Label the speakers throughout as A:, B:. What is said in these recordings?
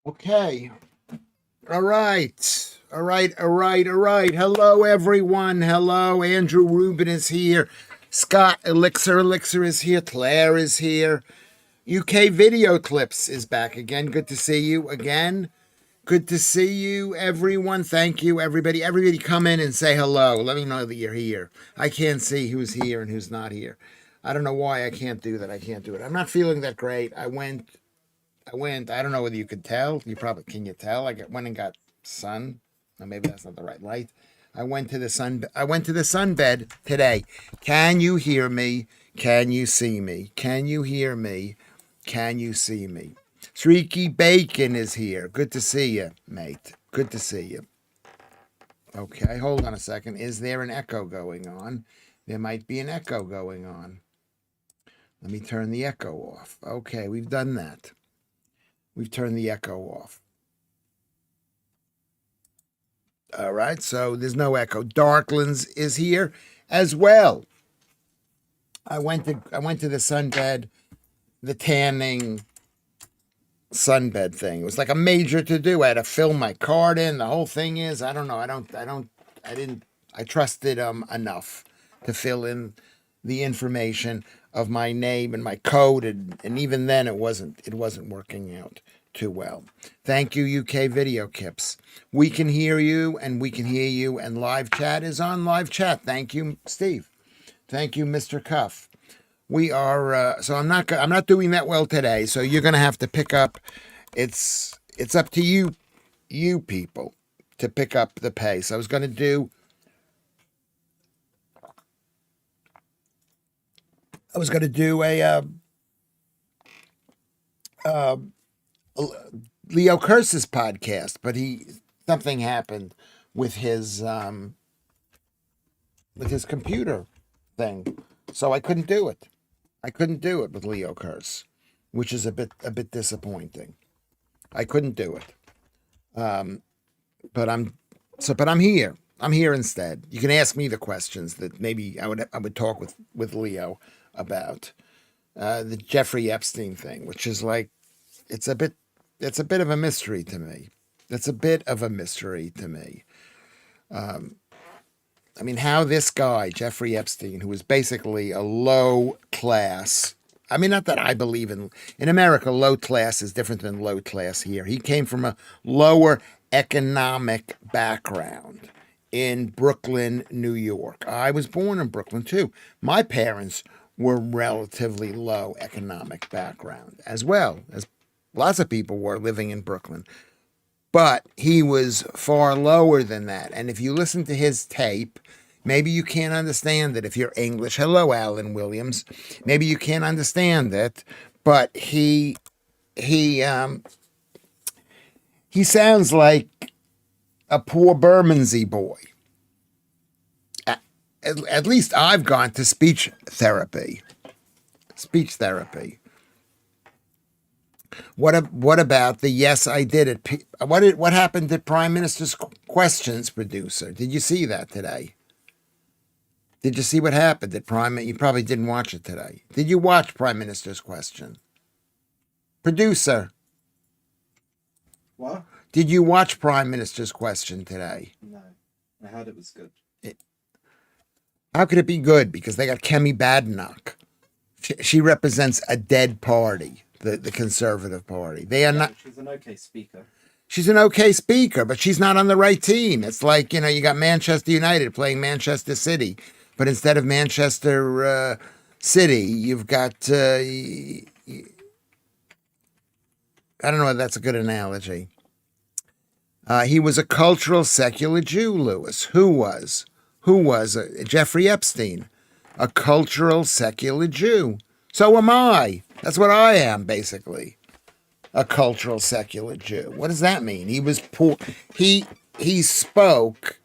A: Okay. All right. All right. All right. All right. Hello, everyone. Hello. Andrew Rubin is here. Scott Elixir is here. Claire is here. UK Video Clips is back again. Good to see you again. Good to see you, everyone. Thank you, everybody. Everybody come in and say hello. Let me know that you're here. I can't see who's here and who's not here. I don't know why I can't do that. I can't do it. I'm not feeling that great. I don't know whether you could tell. Can you tell? Went and got sun. Or maybe that's not the right light. I went to the sunbed today. Can you hear me? Can you see me? Can you hear me? Can you see me? Streaky Bacon is here. Good to see you, mate. Good to see you. Okay, hold on a second. Is there an echo going on? There might be an echo going on. Let me turn the echo off. Okay, we've done that. We've turned the echo off. All right, so there's no echo. Darklands is here as well. I went to the sunbed, the tanning sunbed thing. It was like a major to do. I had to fill my card in. The whole thing is, I don't know. I trusted enough to fill in the information of my name and my code, and even then it wasn't working out too well. Thank you, UK Video Kips. We can hear you, and we can hear you, and live chat is on live chat. Thank you, Steve. Thank you, Mr. Cuff. We are so I'm not doing that well today, so you're going to have to pick up. It's up to you people to pick up the pace. I was going to do a Leo Curse's podcast, but something happened with his computer thing, so I couldn't do it. I couldn't do it with Leo Curse, which is a bit disappointing. I couldn't do it. But I'm here. I'm here instead. You can ask me the questions that maybe I would talk with Leo about the Jeffrey Epstein thing, which is like it's a bit of a mystery to me. It's a bit of a mystery to me. I mean, how this guy, Jeffrey Epstein, who was basically a low class, I mean, not that I believe in America, low class is different than low class here. He came from a lower economic background in Brooklyn, New York. I was born in Brooklyn too. My parents were relatively low economic background as well, as lots of people were living in Brooklyn. But he was far lower than that. And if you listen to his tape, maybe you can't understand it if you're English. Hello, Alan Williams. Maybe you can't understand it, but he sounds like a poor Bermondsey boy. At least I've gone to speech therapy. Speech therapy. What about the yes, I did it? What happened to Prime Minister's Questions producer? Did you see that today? Did you see what happened at You probably didn't watch it today. Did you watch Prime Minister's Question? Producer.
B: What?
A: Did you watch Prime Minister's Question today?
B: No. I heard it was good.
A: How could it be good? Because they got Kemi Badenoch. She represents a dead party. The Conservative Party. They are not.
B: She's an okay speaker.
A: She's an okay speaker, but she's not on the right team. It's like, you got Manchester United playing Manchester City, but instead of Manchester City, you've got. I don't know if that's a good analogy. He was a cultural secular Jew, Lewis. Who was? Jeffrey Epstein, a cultural secular Jew. So am I. That's what I am, basically. A cultural secular Jew. What does that mean? He was poor. He spoke.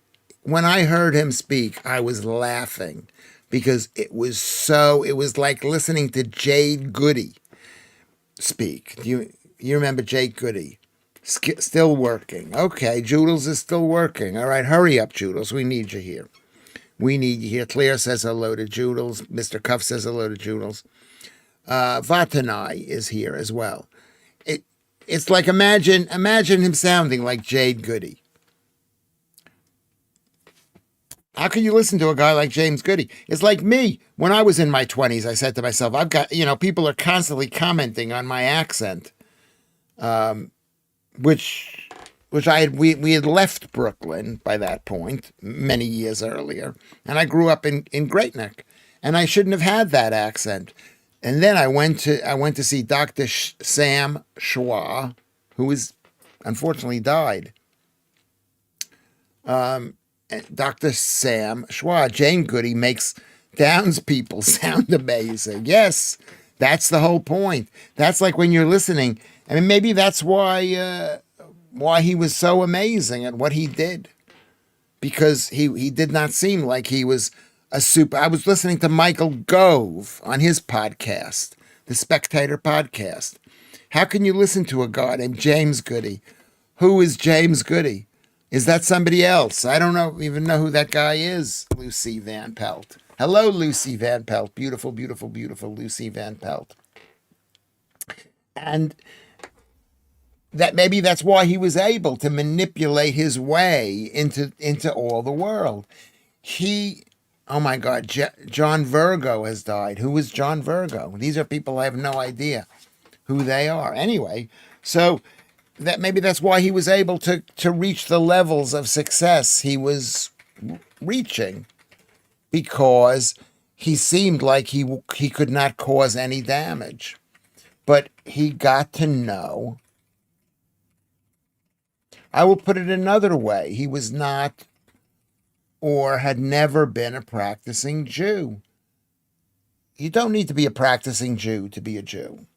A: When I heard him speak, I was laughing because it was like listening to Jade Goody speak. You remember Jade Goody? Still working. Okay, Joodles is still working. All right, hurry up, Joodles. We need you here. Claire says hello to Joodles. Mr. Cuff says hello to Joodles. Vatanai is here as well. it's like imagine him sounding like Jade Goody. How can you listen to a guy like James Goody? It's like me. When I was in my 20s, I said to myself, I've got, people are constantly commenting on my accent, which we had left Brooklyn by that point many years earlier. And I grew up in Great Neck, and I shouldn't have had that accent. And then I went to see Dr. Sam Schwa, who is unfortunately died. Dr. Sam Schwa, Jane Goody makes Downs people sound amazing. Yes, that's the whole point. That's like when you're listening. I mean, maybe that's why he was so amazing at what he did, because he did not seem like he was a super. I was listening to Michael Gove on his podcast, the Spectator podcast. How can you listen to a guy named James Goody? Who is James Goody? Is that somebody else? I don't even know who that guy is. Lucy Van Pelt. Hello, Lucy Van Pelt. Beautiful, beautiful, beautiful Lucy Van Pelt. And that maybe that's why he was able to manipulate his way into all the world. Oh my God, John Virgo has died. Who is John Virgo? These are people I have no idea who they are. Anyway, so maybe that's why he was able to reach the levels of success he was reaching, because he seemed like he could not cause any damage. But he got to know. I will put it another way. He was not, or had never been, a practicing Jew. You don't need to be a practicing Jew to be a Jew.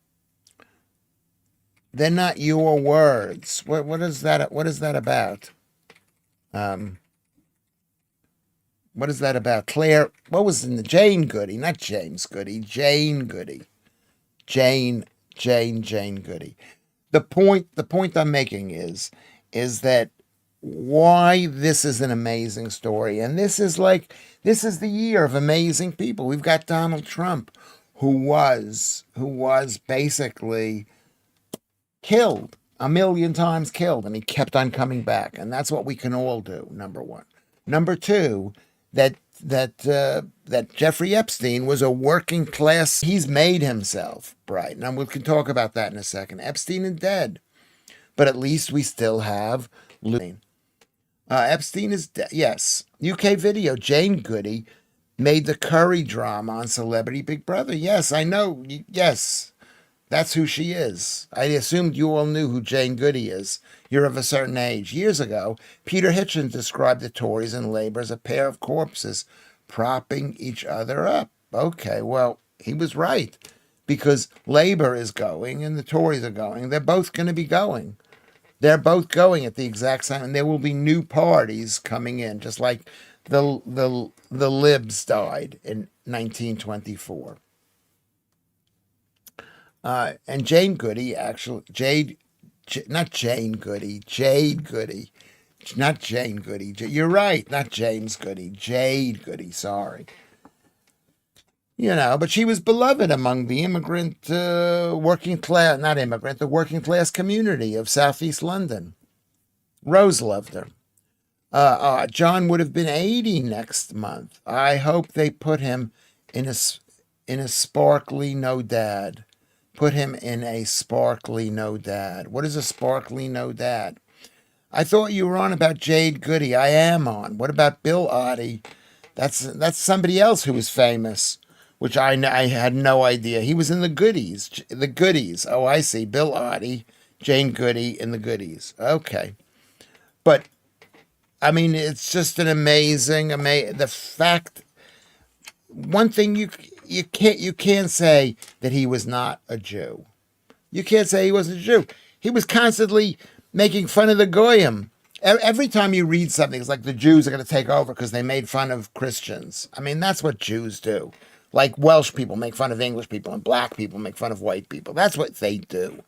A: They're not your words. What is that? What is that about? What is that about? Claire, what was in the Jane Goody? Not James Goody. Jane Goody. Jane Goody. The point I'm making is that why this is an amazing story, and this is the year of amazing people. We've got Donald Trump, who was basically killed, 1,000,000 times killed, and he kept on coming back. And that's what we can all do, number one. Number two, that Jeffrey Epstein was a working class. He's made himself bright. Now we can talk about that in a second. Epstein is dead, but at least we still have Epstein is dead. Yes. UK video, Jane Goody made the Curry drama on Celebrity Big Brother. Yes, I know. Yes. That's who she is. I assumed you all knew who Jane Goody is. You're of a certain age. Years ago, Peter Hitchens described the Tories and Labour as a pair of corpses propping each other up. Okay, well, he was right, because Labour is going and the Tories are going. They're both going to be going. They're both going at the exact same, and there will be new parties coming in, just like the Libs died in 1924. And Jane Goody, actually, Jade Goody. Not Jane Goody. You're right, not James Goody. Jade Goody, sorry. But she was beloved among the immigrant, the working class community of Southeast London. Rose loved her. John would have been 80 next month. I hope they put him in a sparkly no dad. Put him in a sparkly no dad. What is a sparkly no dad? I thought you were on about Jade Goody. I am on. What about Bill Oddie? That's somebody else who was famous, which I had no idea. He was in the Goodies. The Goodies. Oh, I see. Bill Oddie, Jane Goody in the Goodies. Okay. But, I mean, it's just an amazing, the fact, one thing you can't say that he was not a Jew. You can't say he wasn't a Jew. He was constantly making fun of the Goyim. Every time you read something, it's like the Jews are going to take over because they made fun of Christians. I mean, that's what Jews do. Like Welsh people make fun of English people, and black people make fun of white people. That's what they do.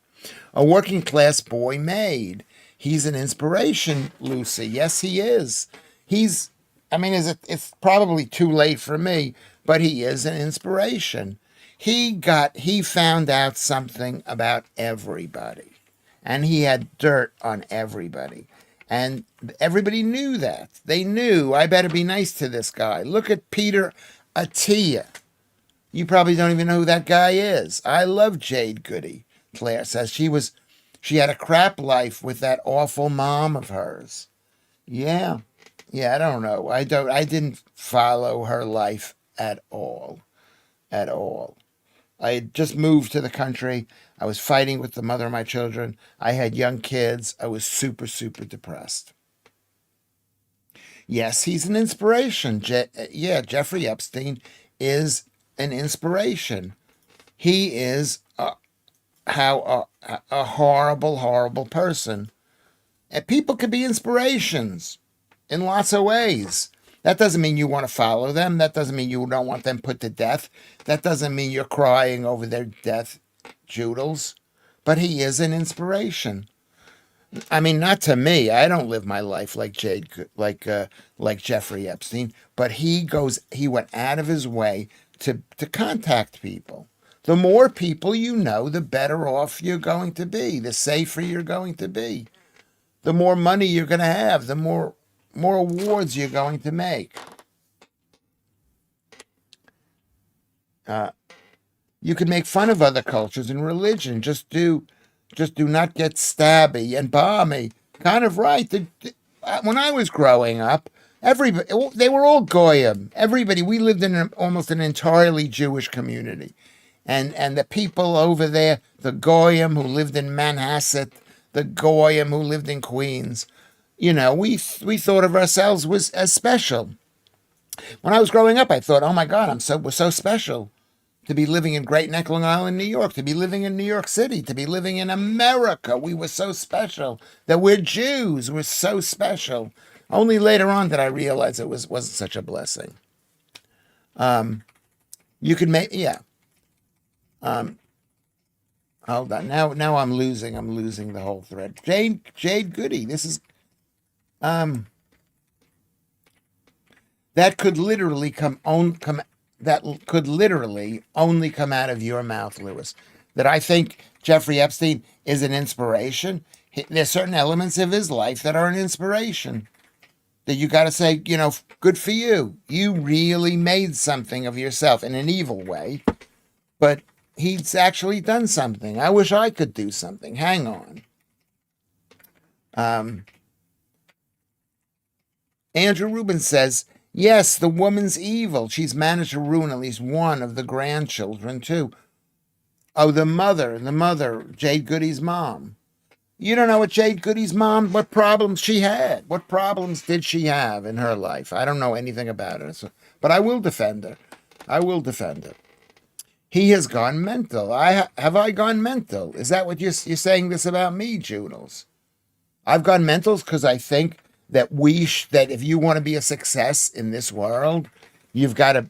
A: A working class boy made. He's an inspiration, Lucy. Yes, he is. It's probably too late for me, but he is an inspiration. He found out something about everybody. and he had dirt on everybody. And everybody knew that. They knew, I better be nice to this guy. Look at Peter Attia. You probably don't even know who that guy is. I love Jade Goody. Claire says she had a crap life with that awful mom of hers. Yeah. Yeah, I don't know. I didn't follow her life at all. At all. I had just moved to the country. I was fighting with the mother of my children. I had young kids. I was super, super depressed. Yes, he's an inspiration. Jeffrey Epstein is an inspiration. He is a horrible, horrible person. And people could be inspirations in lots of ways. That doesn't mean you want to follow them. That doesn't mean you don't want them put to death. That doesn't mean you're crying over their death, Joodles. But he is an inspiration. I mean, not to me. I don't live my life like like Jeffrey Epstein. But he went out of his way to contact people. The more people you know, the better off you're going to be. The safer you're going to be. The more money you're going to have. The more awards you're going to make. You can make fun of other cultures and religion. Just do not get stabby and balmy. Kind of right. When I was growing up, everybody, they were all goyim. Everybody. We lived in almost an entirely Jewish community, and the people over there, the goyim who lived in Manhasset, the goyim who lived in Queens. We thought of ourselves as special. When I was growing up, I thought, oh my God, we're so special to be living in Great Neck, Long Island, New York, to be living in New York City, to be living in America. We were so special that we're Jews. We're so special. Only later on did I realize it wasn't such a blessing. You could make, yeah. Hold on. Now I'm losing the whole thread. Jade Goody. This is that could literally only come out of your mouth, Lewis. That I think Jeffrey Epstein is an inspiration. There's certain elements of his life that are an inspiration. That you got to say, good for you. You really made something of yourself in an evil way. But he's actually done something. I wish I could do something. Hang on. Andrew Rubin says, yes, the woman's evil. She's managed to ruin at least one of the grandchildren, too. Oh, the mother, Jade Goody's mom. You don't know what problems she had. What problems did she have in her life? I don't know anything about her, but I will defend her. He has gone mental. Have I gone mental? Is that what you're saying this about me, Joodles? I've gone mental because I think that that if you want to be a success in this world, you've got to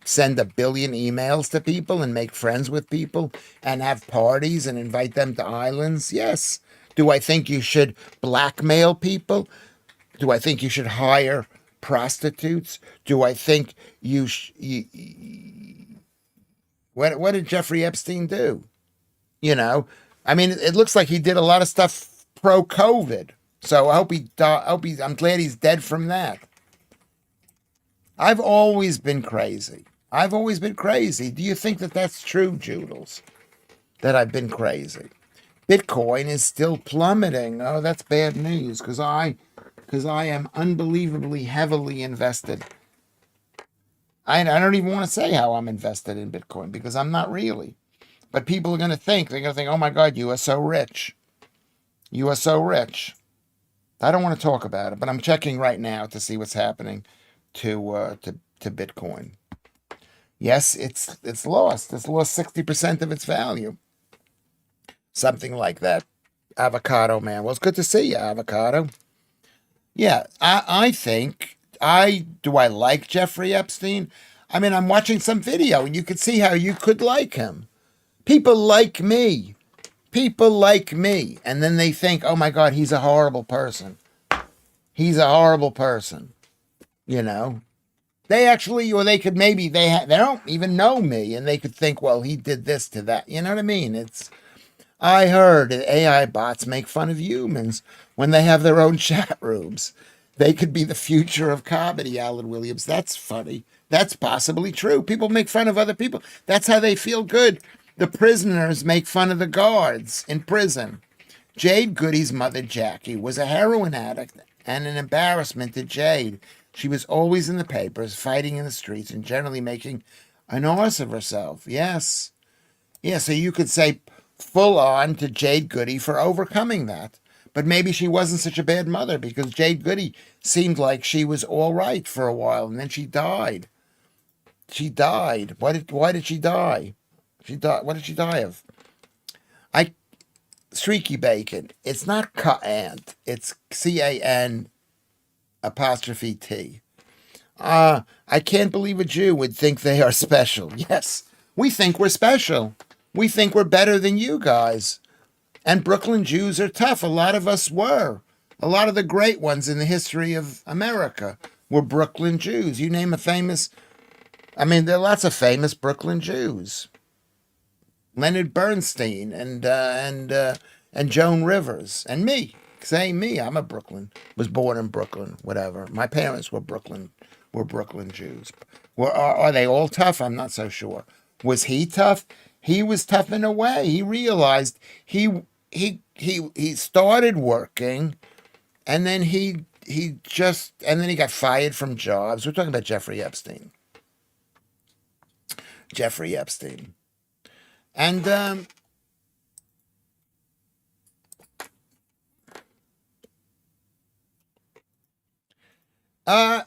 A: send 1 billion emails to people and make friends with people and have parties and invite them to islands. Yes. Do I think you should blackmail people? Do I think you should hire prostitutes? Do I think what did Jeffrey Epstein do? I mean, it looks like he did a lot of stuff pro-COVID. So I'm glad he's dead from that. I've always been crazy. Do you think that that's true, Joodles? That I've been crazy? Bitcoin is still plummeting. Oh, that's bad news because I am unbelievably heavily invested. I don't even want to say how I'm invested in Bitcoin because I'm not really. But people are going to think, oh my God, you are so rich. You are so rich. I don't want to talk about it, but I'm checking right now to see what's happening to Bitcoin. Yes, it's lost. It's lost 60% of its value. Something like that. Avocado man. Well, it's good to see you, Avocado. Yeah, I think do I like Jeffrey Epstein? I mean, I'm watching some video and you could see how you could like him. People like me. And then they think, oh my God, he's a horrible person. They actually, or they could maybe, they don't even know me and they could think, well, he did this to that. You know what I mean? I heard that AI bots make fun of humans when they have their own chat rooms. They could be the future of comedy, Alan Williams. That's funny. That's possibly true. People make fun of other people. That's how they feel good. The prisoners make fun of the guards in prison. Jade Goody's mother, Jackie, was a heroin addict and an embarrassment to Jade. She was always in the papers, fighting in the streets, and generally making an arse of herself. Yes. Yeah, so you could say full on to Jade Goody for overcoming that. But maybe she wasn't such a bad mother because Jade Goody seemed like she was all right for a while and then she died. She died. Why did she die? She died. What did she die of? I Streaky Bacon. It's not Cant. It's CAN apostrophe T. I can't believe a Jew would think they are special. Yes, we think we're special. We think we're better than you guys. And Brooklyn Jews are tough. A lot of us were. A lot of the great ones in the history of America were Brooklyn Jews. You name a famous, there are lots of famous Brooklyn Jews. Leonard Bernstein and Joan Rivers and me. Say me. I'm a Brooklyn. Was born in Brooklyn. Whatever. My parents were Brooklyn Jews. Are they all tough? I'm not so sure. Was he tough? He was tough in a way. He realized he started working, and then he got fired from jobs. We're talking about Jeffrey Epstein. And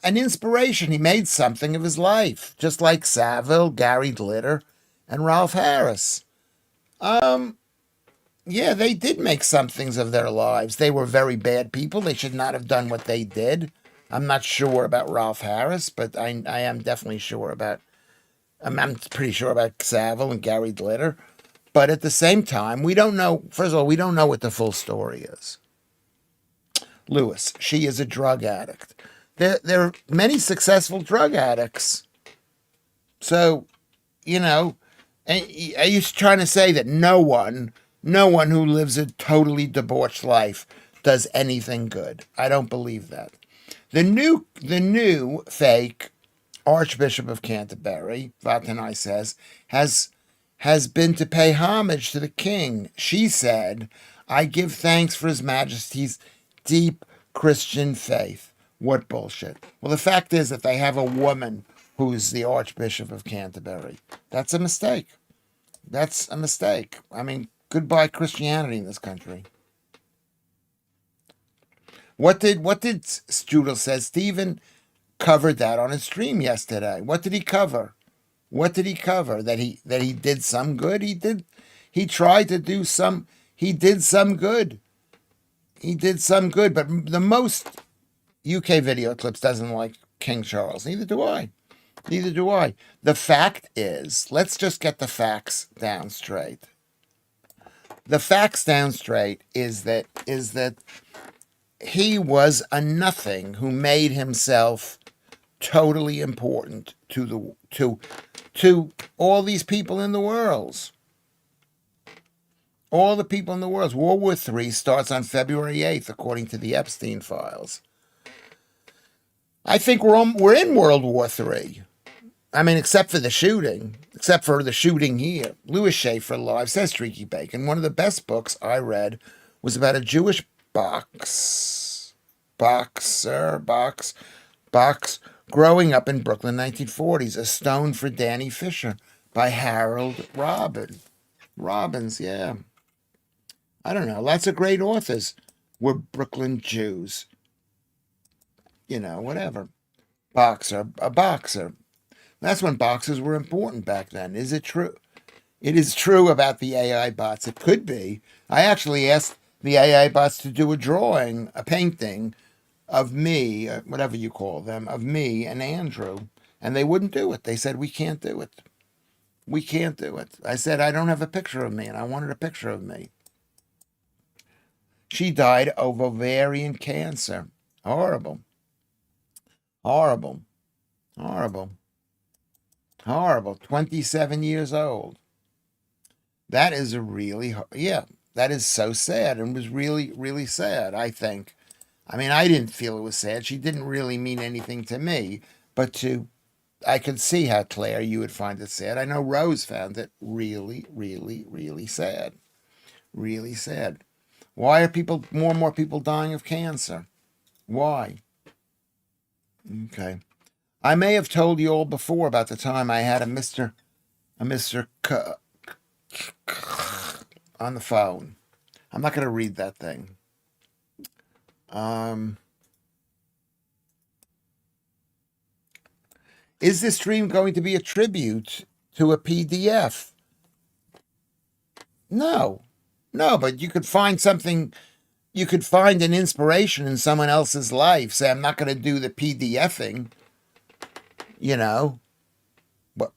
A: an inspiration. He made something of his life, just like Savile, Gary Glitter, and Ralph Harris. Yeah, they did make some things of their lives. They were very bad people. They should not have done what they did. I'm not sure about Ralph Harris, but I am definitely sure about. I'm pretty sure about Savile and Gary Glitter. But at the same time, we don't know. First of all, we don't know what the full story is. Lewis, she is a drug addict. There are many successful drug addicts. So, are you trying to say that no one who lives a totally debauched life does anything good? I don't believe that. The new fake Archbishop of Canterbury, Vatanai says, has been to pay homage to the king. She said, I give thanks for His Majesty's deep Christian faith. What bullshit. Well, the fact is that they have a woman who's the Archbishop of Canterbury. That's a mistake. Goodbye Christianity in this country. What did Strudel says? Stephen covered that on his stream yesterday. What did he cover? That he did some good. He tried to do some. He did some good. But the most UK video clips doesn't like King Charles. Neither do I. The fact is, let's just get the facts down straight. The facts down straight is that he was a nothing who made himself totally important to all these people in the world. All the people in the world. World War III starts on February 8th, according to the Epstein files. I think we're in World War III. Except for the shooting here. Lewis Schaffer Live says Streaky Bacon. One of the best books I read was about a Jewish boxer growing up in Brooklyn, 1940s. A Stone for Danny Fisher by Harold Robbins, yeah. I don't know. Lots of great authors were Brooklyn Jews. Whatever. A boxer. That's when boxers were important back then. Is it true? It is true about the AI bots. It could be. I actually asked the AI bots to do a drawing, a painting of me, whatever you call them, of me and Andrew, and they wouldn't do it. They said, we can't do it. I said, I don't have a picture of me, and I wanted a picture of me. She died of ovarian cancer. Horrible. 27 years old. That is a really, yeah. That is so sad, and was really, really sad, I think. I mean, I didn't feel it was sad. She didn't really mean anything to me, but I could see how, Claire, you would find it sad. I know Rose found it really, really, really sad. Really sad. Why are more and more people dying of cancer? Why? Okay. I may have told you all before about the time I had a Mr. On the phone. I'm not going to read that thing. Is this stream going to be a tribute to a PDF? No. No, but you could find something, you could find an inspiration in someone else's life. Say, I'm not going to do the PDFing, you know, but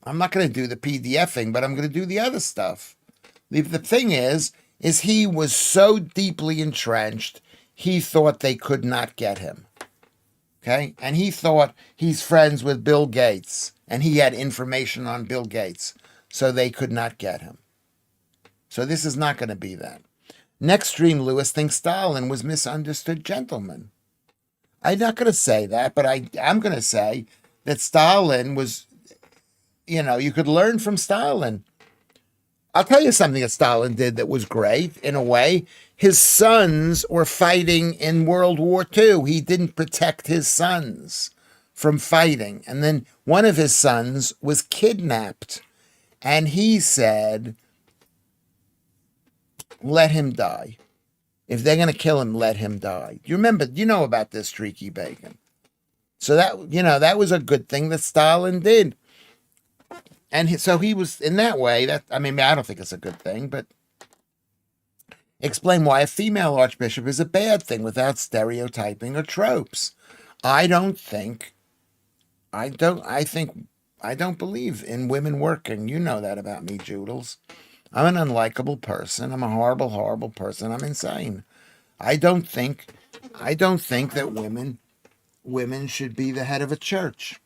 A: I'm not going to do the PDFing, but I'm going to do the other stuff. The thing is he was so deeply entrenched, he thought they could not get him. Okay? And he thought he's friends with Bill Gates, and he had information on Bill Gates, so they could not get him. So this is not going to be that. Next stream, Lewis thinks Stalin was misunderstood gentleman. I'm not going to say that, but I'm going to say that Stalin was, you could learn from Stalin. I'll tell you something that Stalin did that was great, in a way. His sons were fighting in World War II. He didn't protect his sons from fighting. And then one of his sons was kidnapped. And he said, let him die. If they're going to kill him, let him die. You know about this, Streaky Bacon. So that was a good thing that Stalin did. And so he was, in that way, I don't think it's a good thing, but explain why a female archbishop is a bad thing without stereotyping or tropes. I don't believe in women working. You know that about me, Joodles. I'm an unlikable person. I'm a horrible, horrible person. I'm insane. I don't think that women should be the head of a church.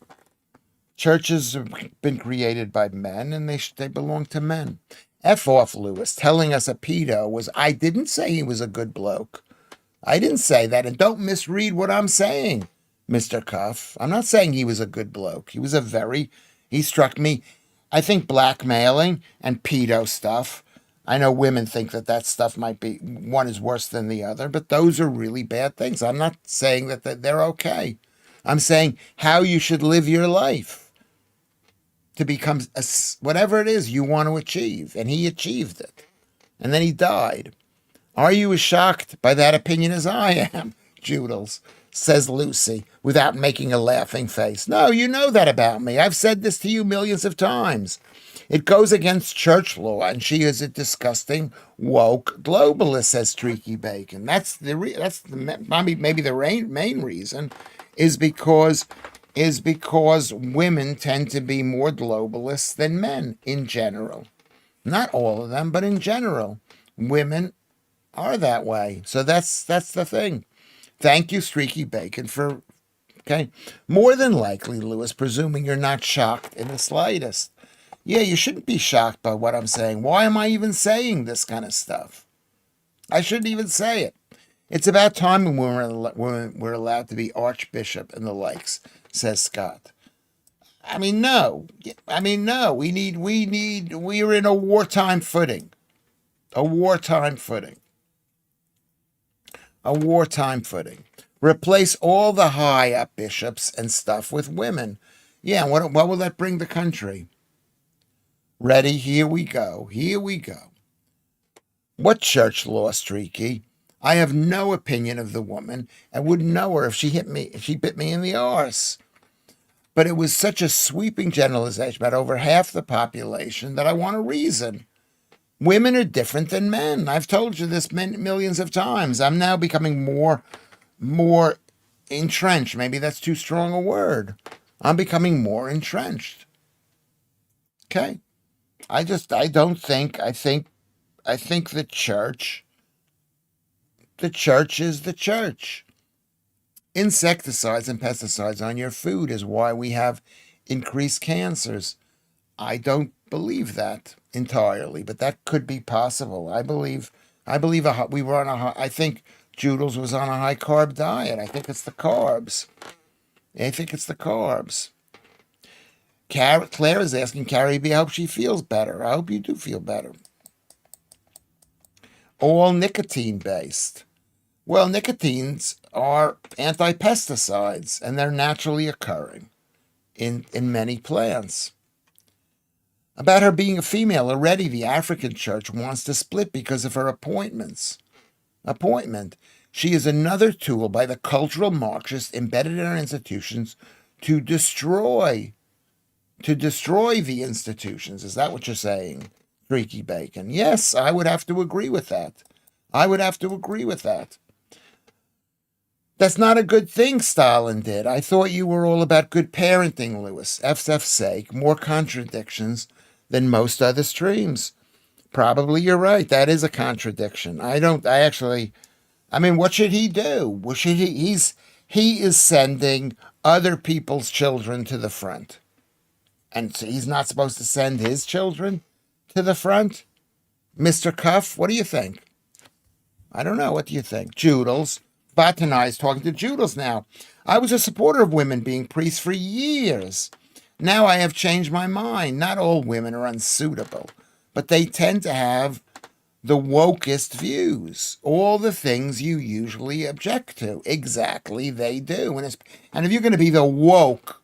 A: Churches have been created by men, and they belong to men. F off, Lewis, telling us a pedo was... I didn't say he was a good bloke. I didn't say that, and don't misread what I'm saying, Mr. Cuff. I'm not saying he was a good bloke. He struck me... I think blackmailing and pedo stuff, I know women think that stuff might be... one is worse than the other, but those are really bad things. I'm not saying that they're okay. I'm saying how you should live your life to become whatever it is you want to achieve. And he achieved it. And then he died. Are you as shocked by that opinion as I am, Joodles? Says Lucy, without making a laughing face. No, you know that about me. I've said this to you millions of times. It goes against church law, and she is a disgusting, woke globalist, says Streaky Bacon. That's maybe the main reason is because women tend to be more globalists than men in general. Not all of them, but in general, women are that way. So that's the thing. Thank you, Streaky Bacon, okay. More than likely, Lewis, presuming you're not shocked in the slightest. Yeah, you shouldn't be shocked by what I'm saying. Why am I even saying this kind of stuff? I shouldn't even say it. It's about time when we're allowed to be archbishop and the likes, says Scott. No. We're in a wartime footing. A wartime footing. Replace all the high up bishops and stuff with women. Yeah, what will that bring the country? Ready? Here we go. What church law, Streaky? I have no opinion of the woman and wouldn't know her if she bit me in the arse. But it was such a sweeping generalization about over half the population that I want to reason. Women are different than men. I've told you this millions of times. I'm now becoming more entrenched. Maybe that's too strong a word. I'm becoming more entrenched. Okay? I think the church is the church. Insecticides and pesticides on your food is why we have increased cancers. I don't believe that. entirely, but that could be possible. We were on a high, I think Judels was on a high carb diet. I think it's the carbs. I think it's the carbs. Claire is asking Carrie B. I hope she feels better. I hope you do feel better. All nicotine based. Well, nicotines are anti-pesticides, and they're naturally occurring in many plants. About her being a female, already the African church wants to split because of her appointment. She is another tool by the cultural Marxists embedded in our institutions to destroy the institutions. Is that what you're saying, Freaky Bacon? Yes, I would have to agree with that. That's not a good thing Stalin did. I thought you were all about good parenting, Lewis. F's sake, more contradictions than most other streams. Probably you're right. That is a contradiction. I mean, what should he do? What should he is sending other people's children to the front. And so he's not supposed to send his children to the front? Mr. Cuff, what do you think? I don't know. What do you think? Judels. Batanai is talking to Judels now. I was a supporter of women being priests for years. Now I have changed my mind. Not all women are unsuitable, but they tend to have the wokest views. All the things you usually object to. Exactly, they do. And if you're going to be the woke,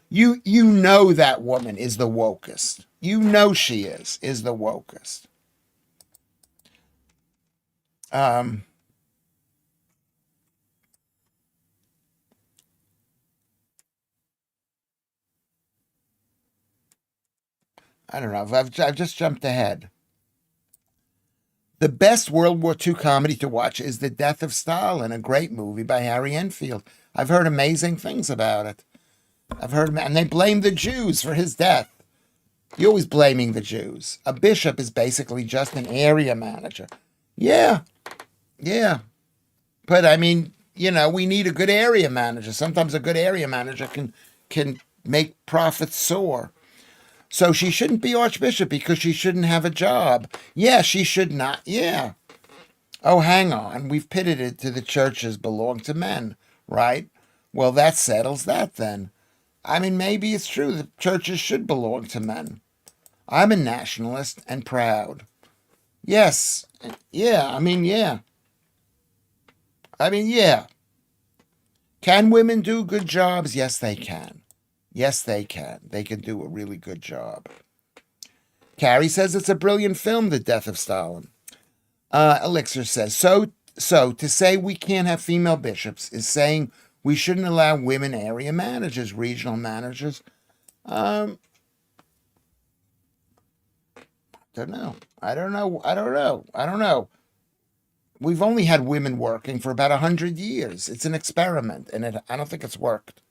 A: you know that woman is the wokest. You know she is the wokest. I don't know. I've just jumped ahead. The best World War II comedy to watch is The Death of Stalin, a great movie by Harry Enfield. I've heard amazing things about it. And they blame the Jews for his death. You're always blaming the Jews. A bishop is basically just an area manager. Yeah. But I mean, we need a good area manager. Sometimes a good area manager can make profits soar. So she shouldn't be archbishop because she shouldn't have a job. Yeah, she should not. Yeah. Oh, hang on. We've pitted it to the churches belong to men, right? Well, that settles that then. I mean, maybe it's true that churches should belong to men. I'm a nationalist and proud. Yes. Yeah. I mean, yeah. Can women do good jobs? Yes, they can. They can do a really good job. Carrie says it's a brilliant film, The Death of Stalin. Elixir says, so to say we can't have female bishops is saying we shouldn't allow women area managers, regional managers. I don't know. We've only had women working for about 100 years. It's an experiment, and I don't think it's worked.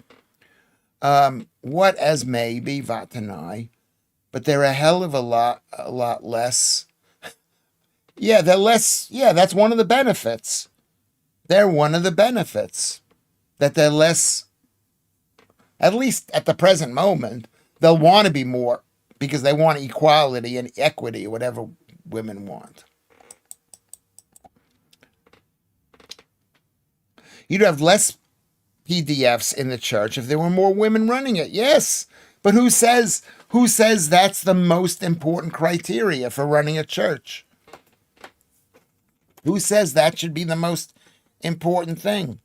A: What as maybe Vatanai, but they're a hell of a lot less. Yeah, they're less. Yeah, that's one of the benefits. They're one of the benefits that they're less. At least at the present moment, they'll want to be more because they want equality and equity, whatever women want. You'd have less PDFs in the church if there were more women running it. Yes, but who says that's the most important criteria for running a church? Who says that should be the most important thing?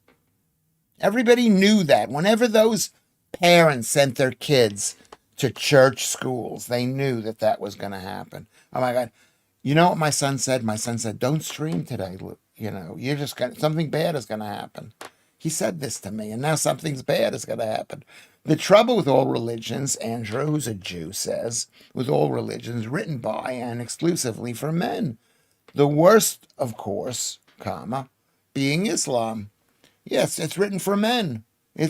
A: Everybody knew that. Whenever those parents sent their kids to church schools, they knew that was going to happen. Oh my God. You know what my son said? My son said, don't stream today. You're just something bad is going to happen. He said this to me, and now something's bad is going to happen. The trouble with all religions, Andrew, who's a Jew, says, with all religions written by and exclusively for men. The worst, of course, being Islam. Yes, it's written for men. I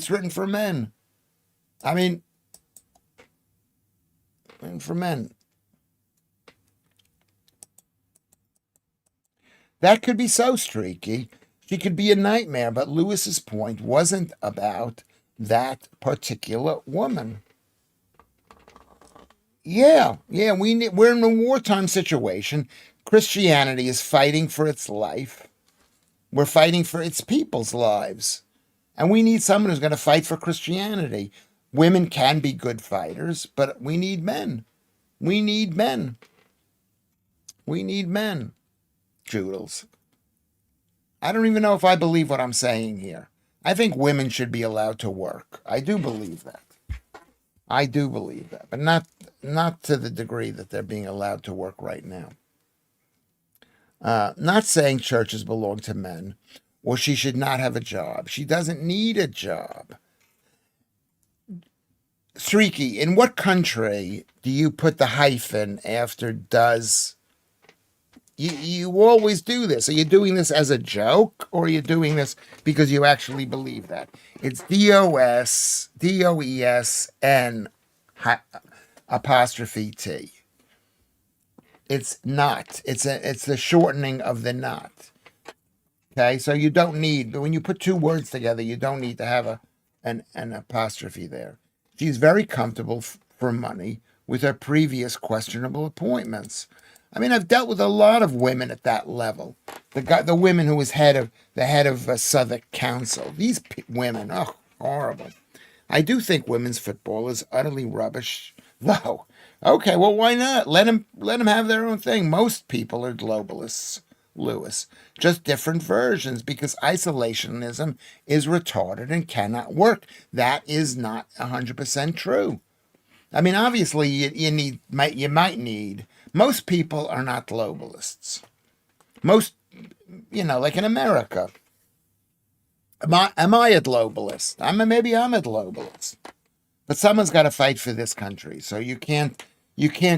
A: mean, written for men. That could be so, Streaky. She could be a nightmare, but Lewis's point wasn't about that particular woman. Yeah. We're in a wartime situation. Christianity is fighting for its life. We're fighting for its people's lives. And we need someone who's going to fight for Christianity. Women can be good fighters, but we need men. We need men. We need men. Joodles. I don't even know if I believe what I'm saying here. I think women should be allowed to work. I do believe that. I do believe that, but not to the degree that they're being allowed to work right now. Not saying churches belong to men, or she should not have a job. She doesn't need a job. Sriki, in what country do you put the hyphen after does? You always do this. Are you doing this as a joke, or are you doing this because you actually believe that? It's DOESN apostrophe T. It's not. It's the shortening of the not. Okay, so you don't need, but when you put two words together, you don't need to have an apostrophe there. She's very comfortable for money with her previous questionable appointments. I mean, I've dealt with a lot of women at that level. The women who was the head of Southwark Council. These women, oh, horrible. I do think women's football is utterly rubbish, though. Okay, well, why not? Let them have their own thing. Most people are globalists, Lewis. Just different versions, because isolationism is retarded and cannot work. That is not 100% true. I mean, obviously, you might need. Most people are not globalists. Most, like in America. Am I a globalist? Maybe I'm a globalist. But someone's got to fight for this country. So you can't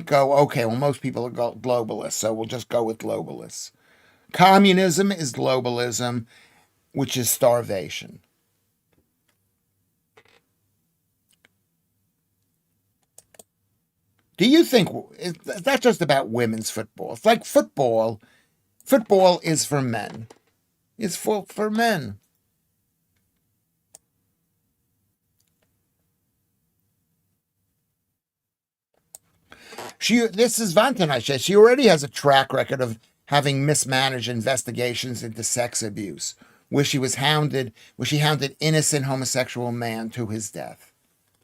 A: go, okay, well, most people are globalists, so we'll just go with globalists. Communism is globalism, which is starvation. Do you think it's not just about women's football? It's like football. Football is for men. It's for men. This is Vantanaj. She already has a track record of having mismanaged investigations into sex abuse, where she hounded innocent homosexual man to his death.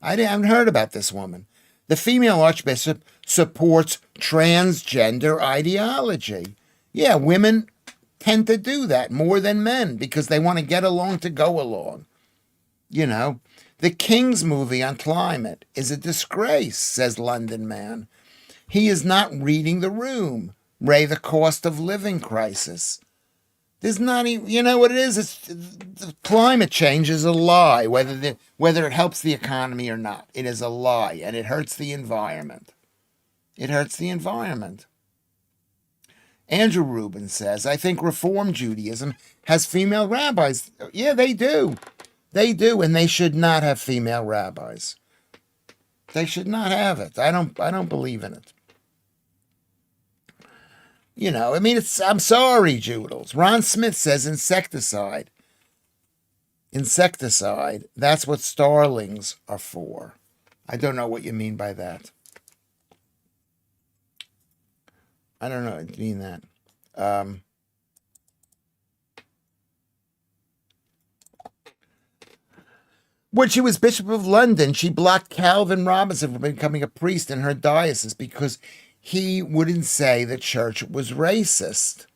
A: I haven't heard about this woman. The female archbishop supports transgender ideology. Yeah, women tend to do that more than men because they want to get along to go along. The King's movie on climate is a disgrace, says London Man. He is not reading the room. Ray, the cost of living crisis. There's not even, you know what it is? The climate change is a lie, whether it helps the economy or not. It is a lie, and it hurts the environment. It hurts the environment. Andrew Rubin says, I think Reform Judaism has female rabbis. Yeah, they do. They do, and they should not have female rabbis. They should not have it. I don't believe in it. I'm sorry, Joodles. Ron Smith says insecticide. Insecticide, that's what starlings are for. I don't know what you mean by that. I don't know what you mean that. When she was Bishop of London, she blocked Calvin Robinson from becoming a priest in her diocese because he wouldn't say the church was racist.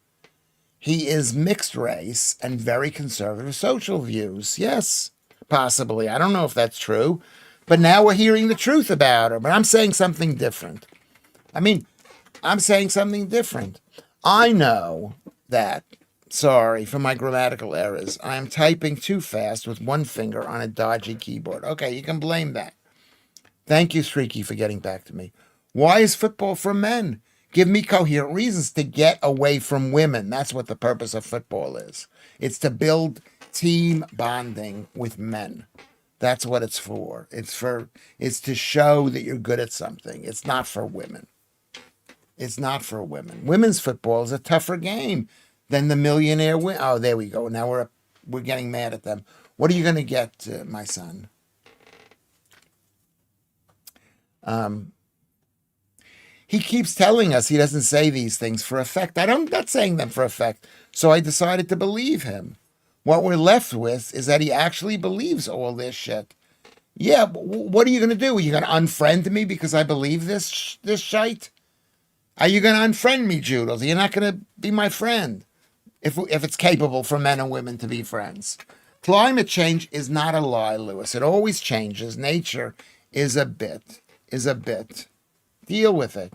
A: He is mixed race and very conservative social views. Yes, possibly. I don't know if that's true. But now we're hearing the truth about her. But I'm saying something different. I'm saying something different. I know that, sorry for my grammatical errors, I am typing too fast with one finger on a dodgy keyboard. Okay, you can blame that. Thank you, Sriki, for getting back to me. Why is football for men? Give me coherent reasons to get away from women. That's what the purpose of football is. It's to build team bonding with men. That's what it's for. It's to show that you're good at something. It's not for women. It's not for women. Women's football is a tougher game than the millionaire win. Oh, there we go. Now we're getting mad at them. What are you going to get, my son? He keeps telling us he doesn't say these things for effect. I'm not saying them for effect. So I decided to believe him. What we're left with is that he actually believes all this shit. Yeah, what are you going to do? Are you going to unfriend me because I believe this shite? Are you going to unfriend me, Judith? You're not going to be my friend if it's capable for men and women to be friends. Climate change is not a lie, Lewis. It always changes. Nature is a bit. Deal with it.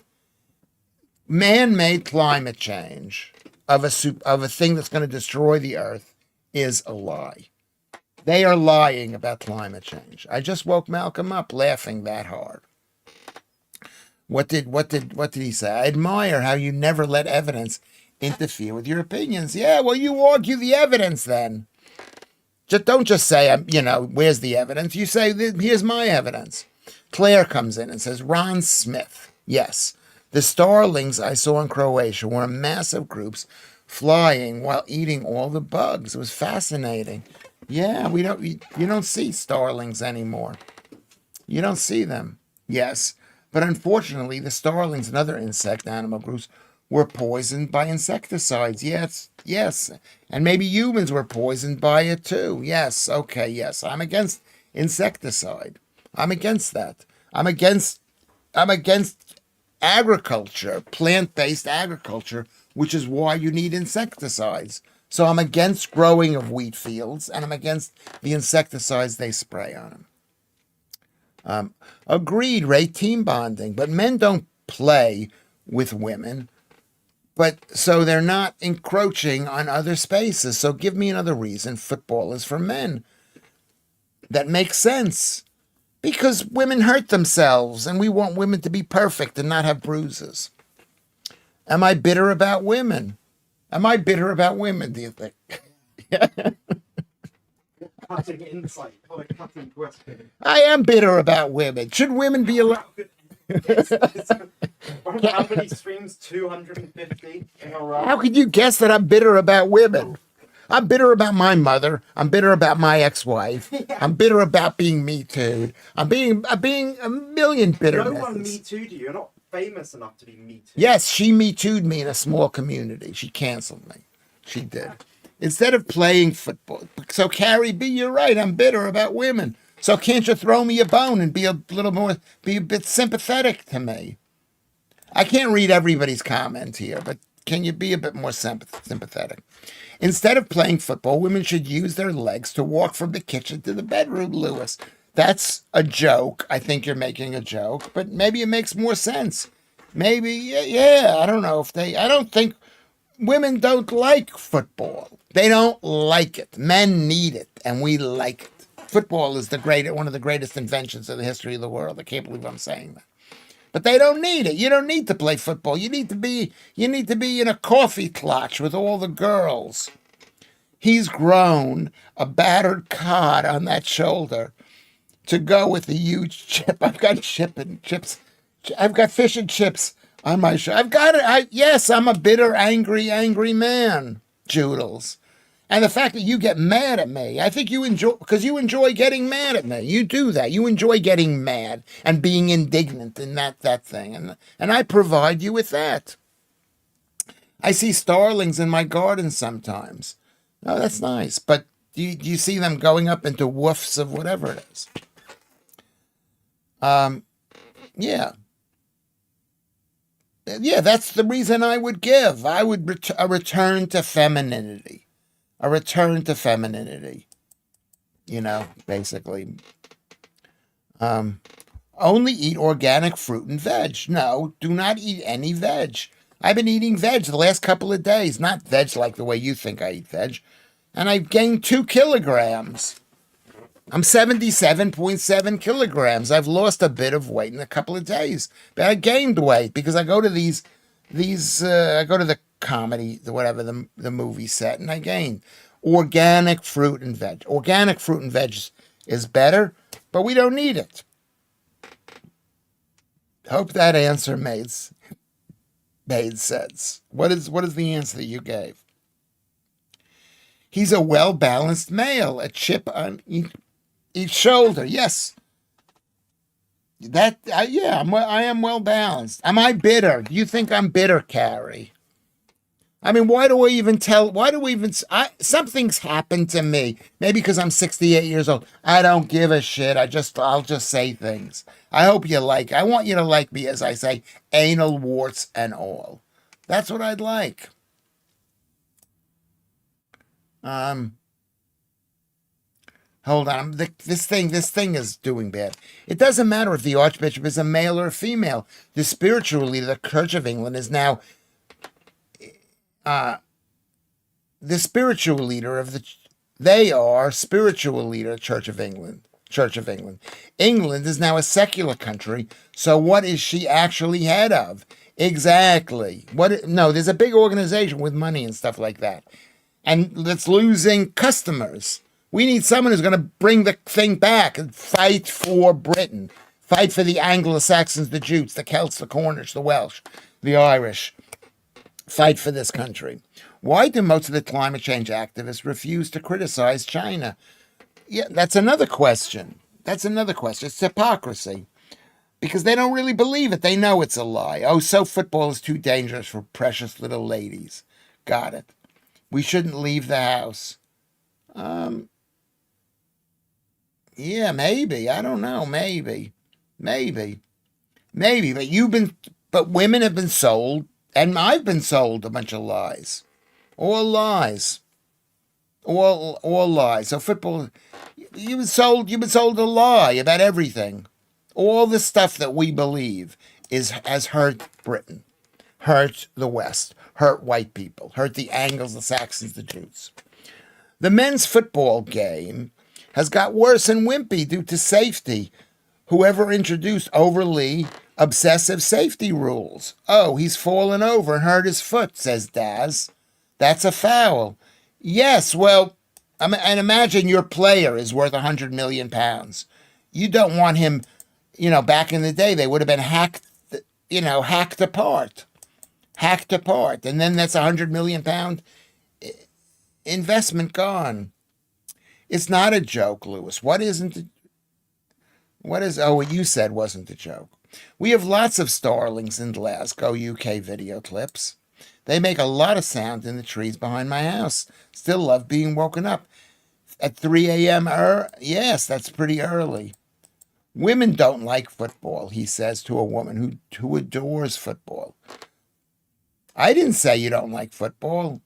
A: Man-made climate change of a thing that's going to destroy the earth is a lie. They are lying about climate change. I just woke Malcolm up laughing that hard. What did he say? I admire how you never let evidence interfere with your opinions. Yeah, well, you argue the evidence then. Don't just say, where's the evidence? You say, here's my evidence. Claire comes in and says, Ron Smith. Yes, the starlings I saw in Croatia were in massive groups flying while eating all the bugs. It was fascinating. Yeah, you don't see starlings anymore. You don't see them. Yes, but unfortunately, the starlings and other insect animal groups were poisoned by insecticides. Yes. And maybe humans were poisoned by it too. Yes, okay, yes. I'm against insecticide. I'm against that. I'm against agriculture, plant-based agriculture, which is why you need insecticides. So I'm against growing of wheat fields, and I'm against the insecticides they spray on them. Agreed, Ray, team bonding, but men don't play with women, but so they're not encroaching on other spaces. So give me another reason football is for men. That makes sense. Because women hurt themselves, and we want women to be perfect and not have bruises. Am I bitter about women? Do you think?
B: Cutting insight, cutting question.
A: I am bitter about women. Should women be allowed?
B: How many streams? 250 in a row.
A: How could you guess that I'm bitter about women? I'm bitter about my mother. I'm bitter about my ex-wife. Yeah. I'm bitter about being Me Too'd. I'm being a million bitter.
B: No one Me Too'd you. You're not famous enough to be Me Too'd.
A: Yes, she Me Too'd me in a small community. She canceled me. She did. Instead of playing football. So Carrie B, you're right. I'm bitter about women. So can't you throw me a bone and be a bit sympathetic to me? I can't read everybody's comment here, but can you be a bit more sympathetic? Instead of playing football, women should use their legs to walk from the kitchen to the bedroom, Lewis. That's a joke. I think you're making a joke, but maybe it makes more sense. Maybe, yeah, I don't know I don't think women don't like football. They don't like it. Men need it, and we like it. Football is one of the greatest inventions in the history of the world. I can't believe I'm saying that. But they don't need it. You don't need to play football. You need to be in a coffee clutch with all the girls. He's grown a battered cod on that shoulder to go with the huge chip. I've got chips. I've got fish and chips on my shoulder. I've got it. Yes, I'm a bitter, angry man, Joodles. And the fact that you get mad at me, I think you enjoy getting mad at me. You do that. You enjoy getting mad and being indignant in that thing. And I provide you with that. I see starlings in my garden sometimes. Oh, that's nice. But do you see them going up into woofs of whatever it is? Yeah. Yeah, that's the reason I would give. I would a return to femininity. A return to femininity, basically. Only eat organic fruit and veg. No, do not eat any veg. I've been eating veg the last couple of days, not veg like the way you think I eat veg. And I've gained 2 kilograms. I'm 77.7 kilograms. I've lost a bit of weight in a couple of days. But I gained weight because I go to I go to the comedy, the movie set, and I gained organic fruit and veg. Organic fruit and veg is better, but we don't need it. Hope that answer made sense. What is the answer that you gave? He's a well-balanced male, a chip on each shoulder. Yes. Yeah, I am well balanced. Am I bitter? Do you think I'm bitter, Carrie? I mean, why do we even tell? Why do we even? Something's happened to me. Maybe because I'm 68 years old. I don't give a shit. I'll just say things. I hope you like. I want you to like me as I say, anal warts and all. That's what I'd like. Um, Hold on. This thing is doing bad. It doesn't matter if the Archbishop is a male or a female. The spiritual leader, the Church of England, is now the spiritual leader of the. They are spiritual leader, Church of England. Church of England. England is now a secular country. So what is she actually head of? Exactly. What? No, there's a big organization with money and stuff like that, and that's losing customers. We need someone who's going to bring the thing back and fight for Britain, fight for the Anglo-Saxons, the Jutes, the Celts, the Cornish, the Welsh, the Irish, fight for this country. Why do most of the climate change activists refuse to criticize China? Yeah, that's another question. That's another question. It's hypocrisy because they don't really believe it. They know it's a lie. Oh, so football is too dangerous for precious little ladies. Got it. We shouldn't leave the house. Yeah, maybe. I don't know. Maybe. Maybe. Maybe. But women have been sold, and I've been sold a bunch of lies. All lies. All lies. So football, you've been sold a lie about everything. All the stuff that we believe has hurt Britain, hurt the West, hurt white people, hurt the Angles, the Saxons, the Jews. The men's football game has got worse and wimpy due to safety. Whoever introduced overly obsessive safety rules. Oh, he's fallen over and hurt his foot, says Daz. That's a foul. Yes, well, and imagine your player is worth 100 million pounds. You don't want him, back in the day, they would have been hacked apart. Hacked apart. And then that's 100 million pound investment gone. It's not a joke, Lewis. What you said wasn't a joke. We have lots of starlings in Glasgow, UK video clips. They make a lot of sound in the trees behind my house. Still love being woken up at 3 a.m. Yes, that's pretty early. Women don't like football, he says to a woman who adores football. I didn't say you don't like football.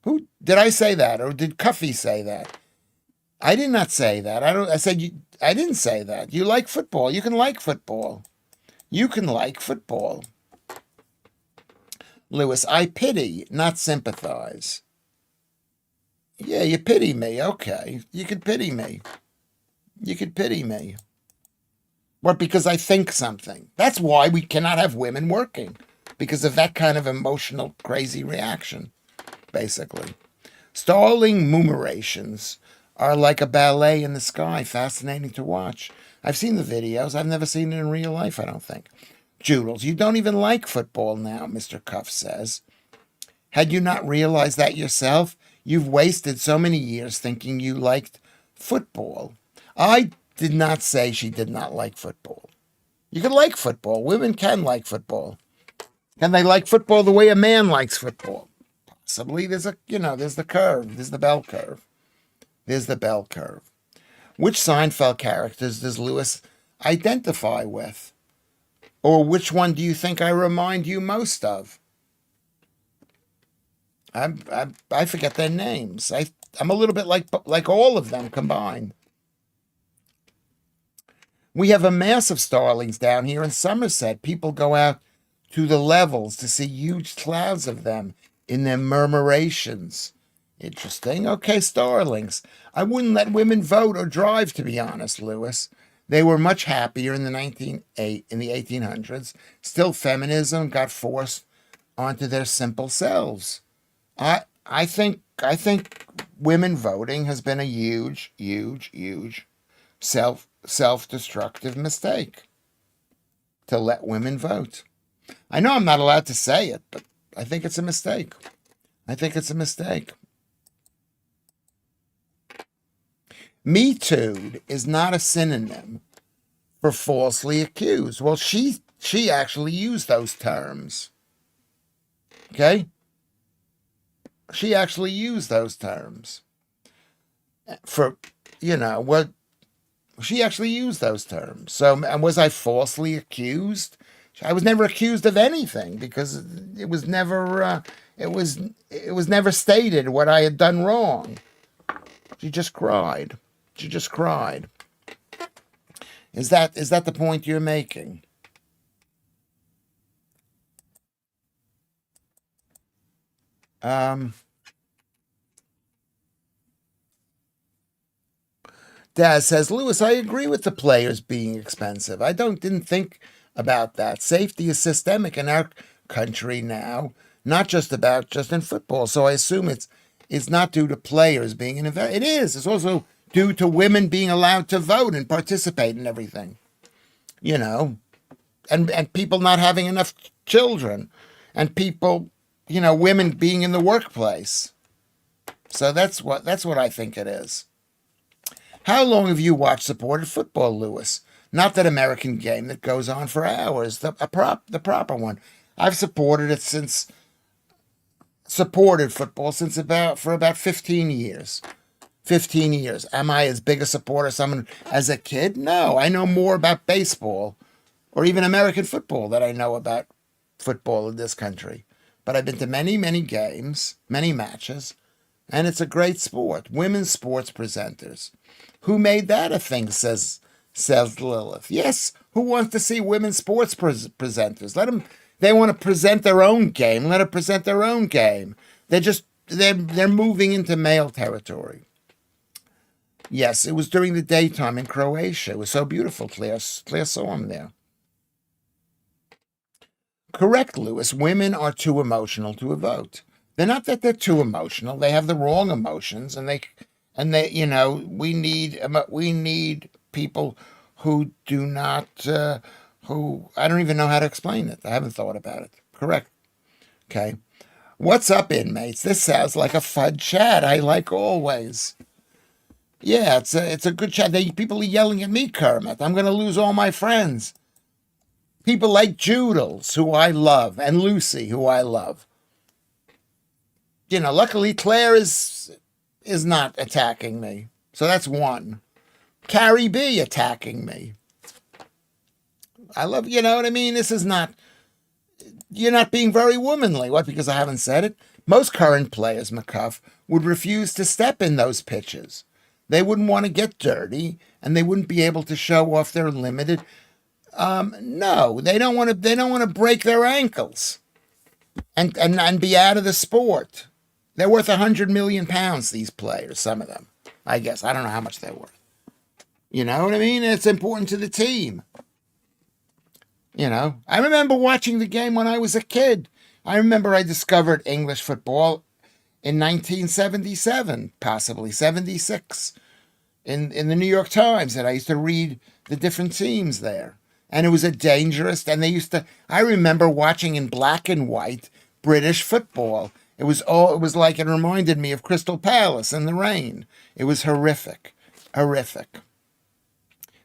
A: Who did I say that, or did Cuffy say that? I did not say that. I didn't say that. You like football. You can like football. You can like football. Lewis, I pity, not sympathize. Yeah, you pity me. Okay. You could pity me. You could pity me. What, because I think something? That's why we cannot have women working. Because of that kind of emotional, crazy reaction, basically. Starling murmurations are like a ballet in the sky, fascinating to watch. I've seen the videos. I've never seen it in real life, I don't think. Joodles, you don't even like football now, Mr. Cuff says. Had you not realized that yourself? You've wasted so many years thinking you liked football. I did not say she did not like football. You can like football. Women can like football. Can they like football the way a man likes football? Possibly. There's the curve. There's the bell curve. There's the bell curve. Which Seinfeld characters does Lewis identify with? Or which one do you think I remind you most of? I forget their names. I'm a little bit like all of them combined. We have a mass of starlings down here in Somerset. People go out to the levels to see huge clouds of them in their murmurations. Interesting. Okay, starlings. I wouldn't let women vote or drive, to be honest, Lewis. They were much happier in the 1800s. Still, feminism got forced onto their simple selves. I think women voting has been a huge self-destructive mistake to let women vote. I know I'm not allowed to say it, but I think it's a mistake. I think it's a mistake. Me Too is not a synonym for falsely accused. Well, she actually used those terms. Okay? She actually used those terms for, what she actually used those terms. So, and was I falsely accused? I was never accused of anything because it was never it was never stated what I had done wrong. She just cried. She just cried. Is that the point you're making? Daz says, Lewis, I agree with the players being expensive. I didn't think about that. Safety is systemic in our country now, not just in football. So I assume it's not due to players being it is. It's also due to women being allowed to vote and participate in everything. And people not having enough children, and people, women being in the workplace. So that's what I think it is. How long have you watched supported football, Lewis? Not that American game that goes on for hours, the proper one. I've supported football for about 15 years. 15 years. Am I as big a supporter as a kid? No, I know more about baseball or even American football than I know about football in this country. But I've been to many, many games, many matches, and it's a great sport. Women's sports presenters. Who made that a thing, says Lilith. Yes, who wants to see women sports presenters? Let them. They want to present their own game. Let them present their own game. They're moving into male territory. Yes, it was during the daytime in Croatia. It was so beautiful. Claire saw him there. Correct, Lewis. Women are too emotional to vote. They're not that they're too emotional. They have the wrong emotions, and we need people who do not who I don't even know how to explain it. I haven't thought about it. Correct. Okay. What's up, inmates? This sounds like a fun chat. I like always. Yeah, it's a good chat. People are yelling at me, Kermit. I'm going to lose all my friends. People like Joodles, who I love, and Lucy, who I love. Luckily Claire is not attacking me. So that's one. Carrie B attacking me. I love, what I mean? This is not, you're not being very womanly. What, because I haven't said it? Most current players, McCuff, would refuse to step in those pitches. They wouldn't want to get dirty, and they wouldn't be able to show off their limited. No, they don't want to break their ankles and be out of the sport. They're worth £100 million, these players, some of them. I guess. I don't know how much they're worth. You know what I mean? It's important to the team. I remember watching the game when I was a kid. I remember I discovered English football in 1977, possibly 76, in the New York Times, and I used to read the different teams there. And it was I remember watching in black and white British football. It was like it reminded me of Crystal Palace in the rain. It was horrific. Horrific.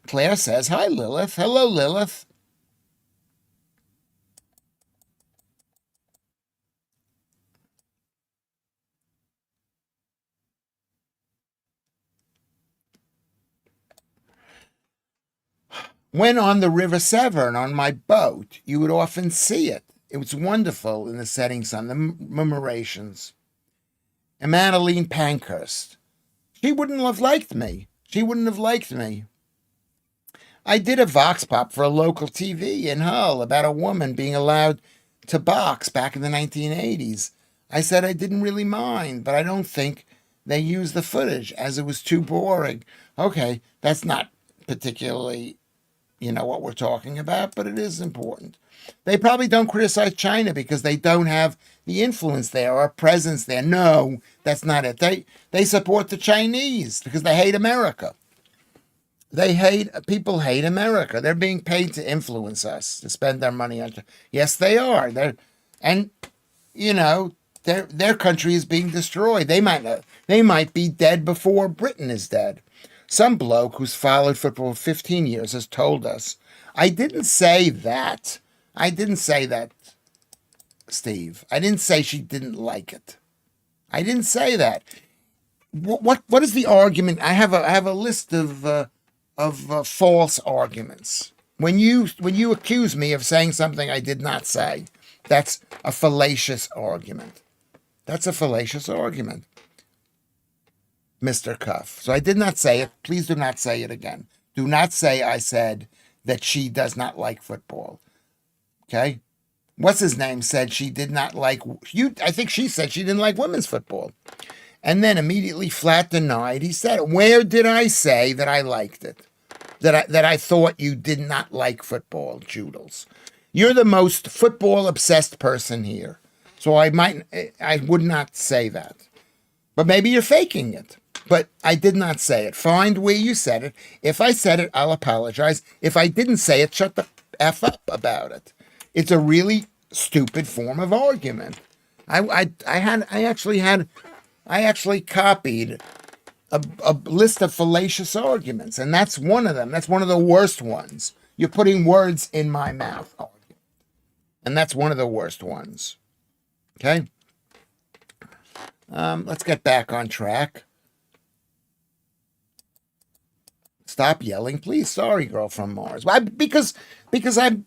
A: Claire says, hi, Lilith. Hello, Lilith. When on the River Severn on my boat, you would often see it. It was wonderful in the setting sun, the murmurations. Emmeline Pankhurst. She wouldn't have liked me. I did a vox pop for a local TV in Hull about a woman being allowed to box back in the 1980s. I said I didn't really mind, but I don't think they used the footage as it was too boring. Okay, that's not particularly, what we're talking about, but it is important. They probably don't criticize China because they don't have the influence there or presence there. No, that's not it. They support the Chinese because they hate America. People hate America. They're being paid to influence us, to spend their money on. Yes, they are. Their country is being destroyed. They might be dead before Britain is dead. Some bloke who's followed football for 15 years has told us, I didn't say that. I didn't say that, Steve. I didn't say she didn't like it. I didn't say that. What is the argument? I have a list of false arguments. When you accuse me of saying something I did not say, that's a fallacious argument. That's a fallacious argument, Mr. Cuff. So I did not say it. Please do not say it again. Do not say I said that she does not like football. Okay? What's his name said she did not like you. I think she said she didn't like women's football. And then immediately flat denied. He said, where did I say that I liked it? That I thought you did not like football, Joodles. You're the most football obsessed person here. So I would not say that. But maybe you're faking it. But I did not say it. Find where you said it. If I said it, I'll apologize. If I didn't say it, shut the F up about it. It's a really stupid form of argument. I actually copied a list of fallacious arguments, and that's one of them. That's one of the worst ones. You're putting words in my mouth, and that's one of the worst ones. Okay? Let's get back on track. Stop yelling, please. Sorry, girl from Mars. Because I've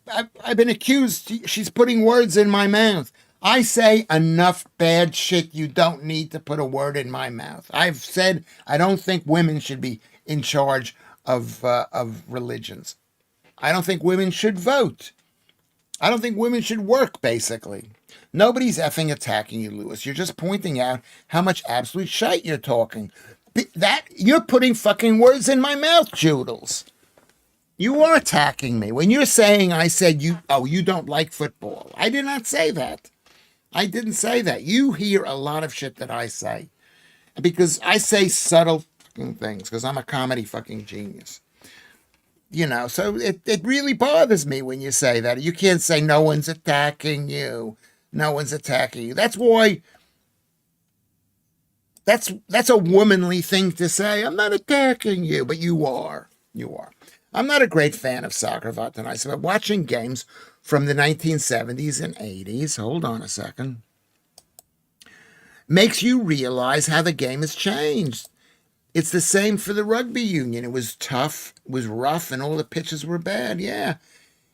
A: been accused. She's putting words in my mouth. I say enough bad shit. You don't need to put a word in my mouth. I've said I don't think women should be in charge of religions. I don't think women should vote. I don't think women should work, basically. Nobody's effing attacking you, Lewis. You're just pointing out how much absolute shite you're talking. You're putting fucking words in my mouth, Joodles. You are attacking me. When you're saying I said you don't like football. I did not say that. I didn't say that. You hear a lot of shit that I say. Because I say subtle fucking things. Because I'm a comedy fucking genius. You know, so it really bothers me when you say that. You can't say no one's attacking you. No one's attacking you. That's why... That's a womanly thing to say. I'm not attacking you, but you are. You are. I'm not a great fan of soccer, Vatanai, but watching games from the 1970s and 80s, hold on a second, makes you realize how the game has changed. It's the same for the rugby union. It was tough, it was rough, and all the pitches were bad. Yeah,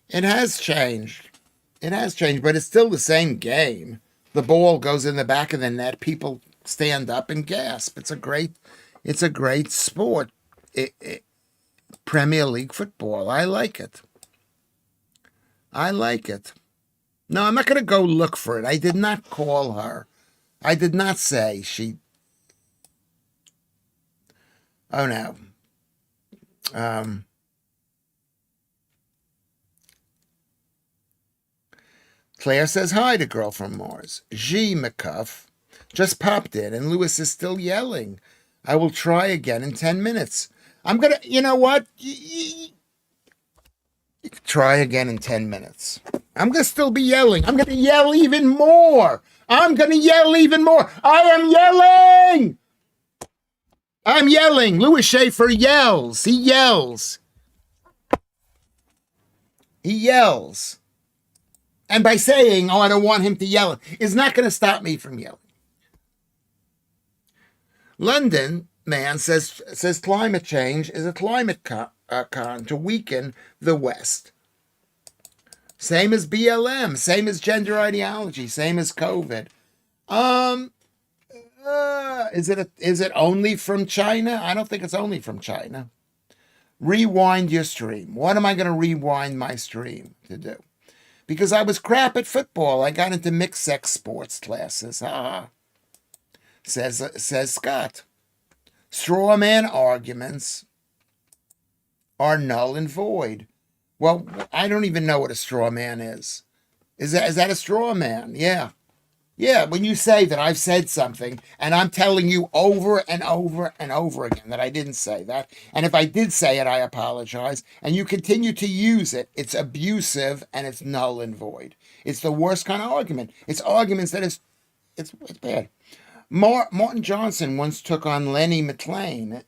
A: it has changed. It has changed, but it's still the same game. The ball goes in the back of the net. People stand up and gasp. It's a great sport. Premier League football. I like it. I like it. No, I'm not going to go look for it. I did not call her. I did not say she... Oh, no. Claire says hi to girl from Mars. G. McCuff just popped in, and Lewis is still yelling. I will try again in 10 minutes. I'm going to... You know what? Try again in 10 minutes. I'm going to still be yelling. I'm going to yell even more. I'm going to yell even more. I am yelling. I'm yelling. Lewis Schaffer yells. He yells. He yells. And by saying, oh, I don't want him to yell, is not going to stop me from yelling. London man says climate change is a climate con to weaken the West. Same as BLM, same as gender ideology, same as COVID. Is it only from China? I don't think it's only from China. Rewind your stream. What am I going to rewind my stream to do? Because I was crap at football. I got into mixed sex sports classes. Says Scott. Straw man arguments are null and void. Well, I don't even know what a straw man is. Is that a straw man? Yeah. Yeah, when you say that I've said something and I'm telling you over and over and over again that I didn't say that, and if I did say it, I apologize, and you continue to use it, it's abusive and it's null and void. It's the worst kind of argument. It's arguments that it's bad. Martin Johnson once took on Lenny McLean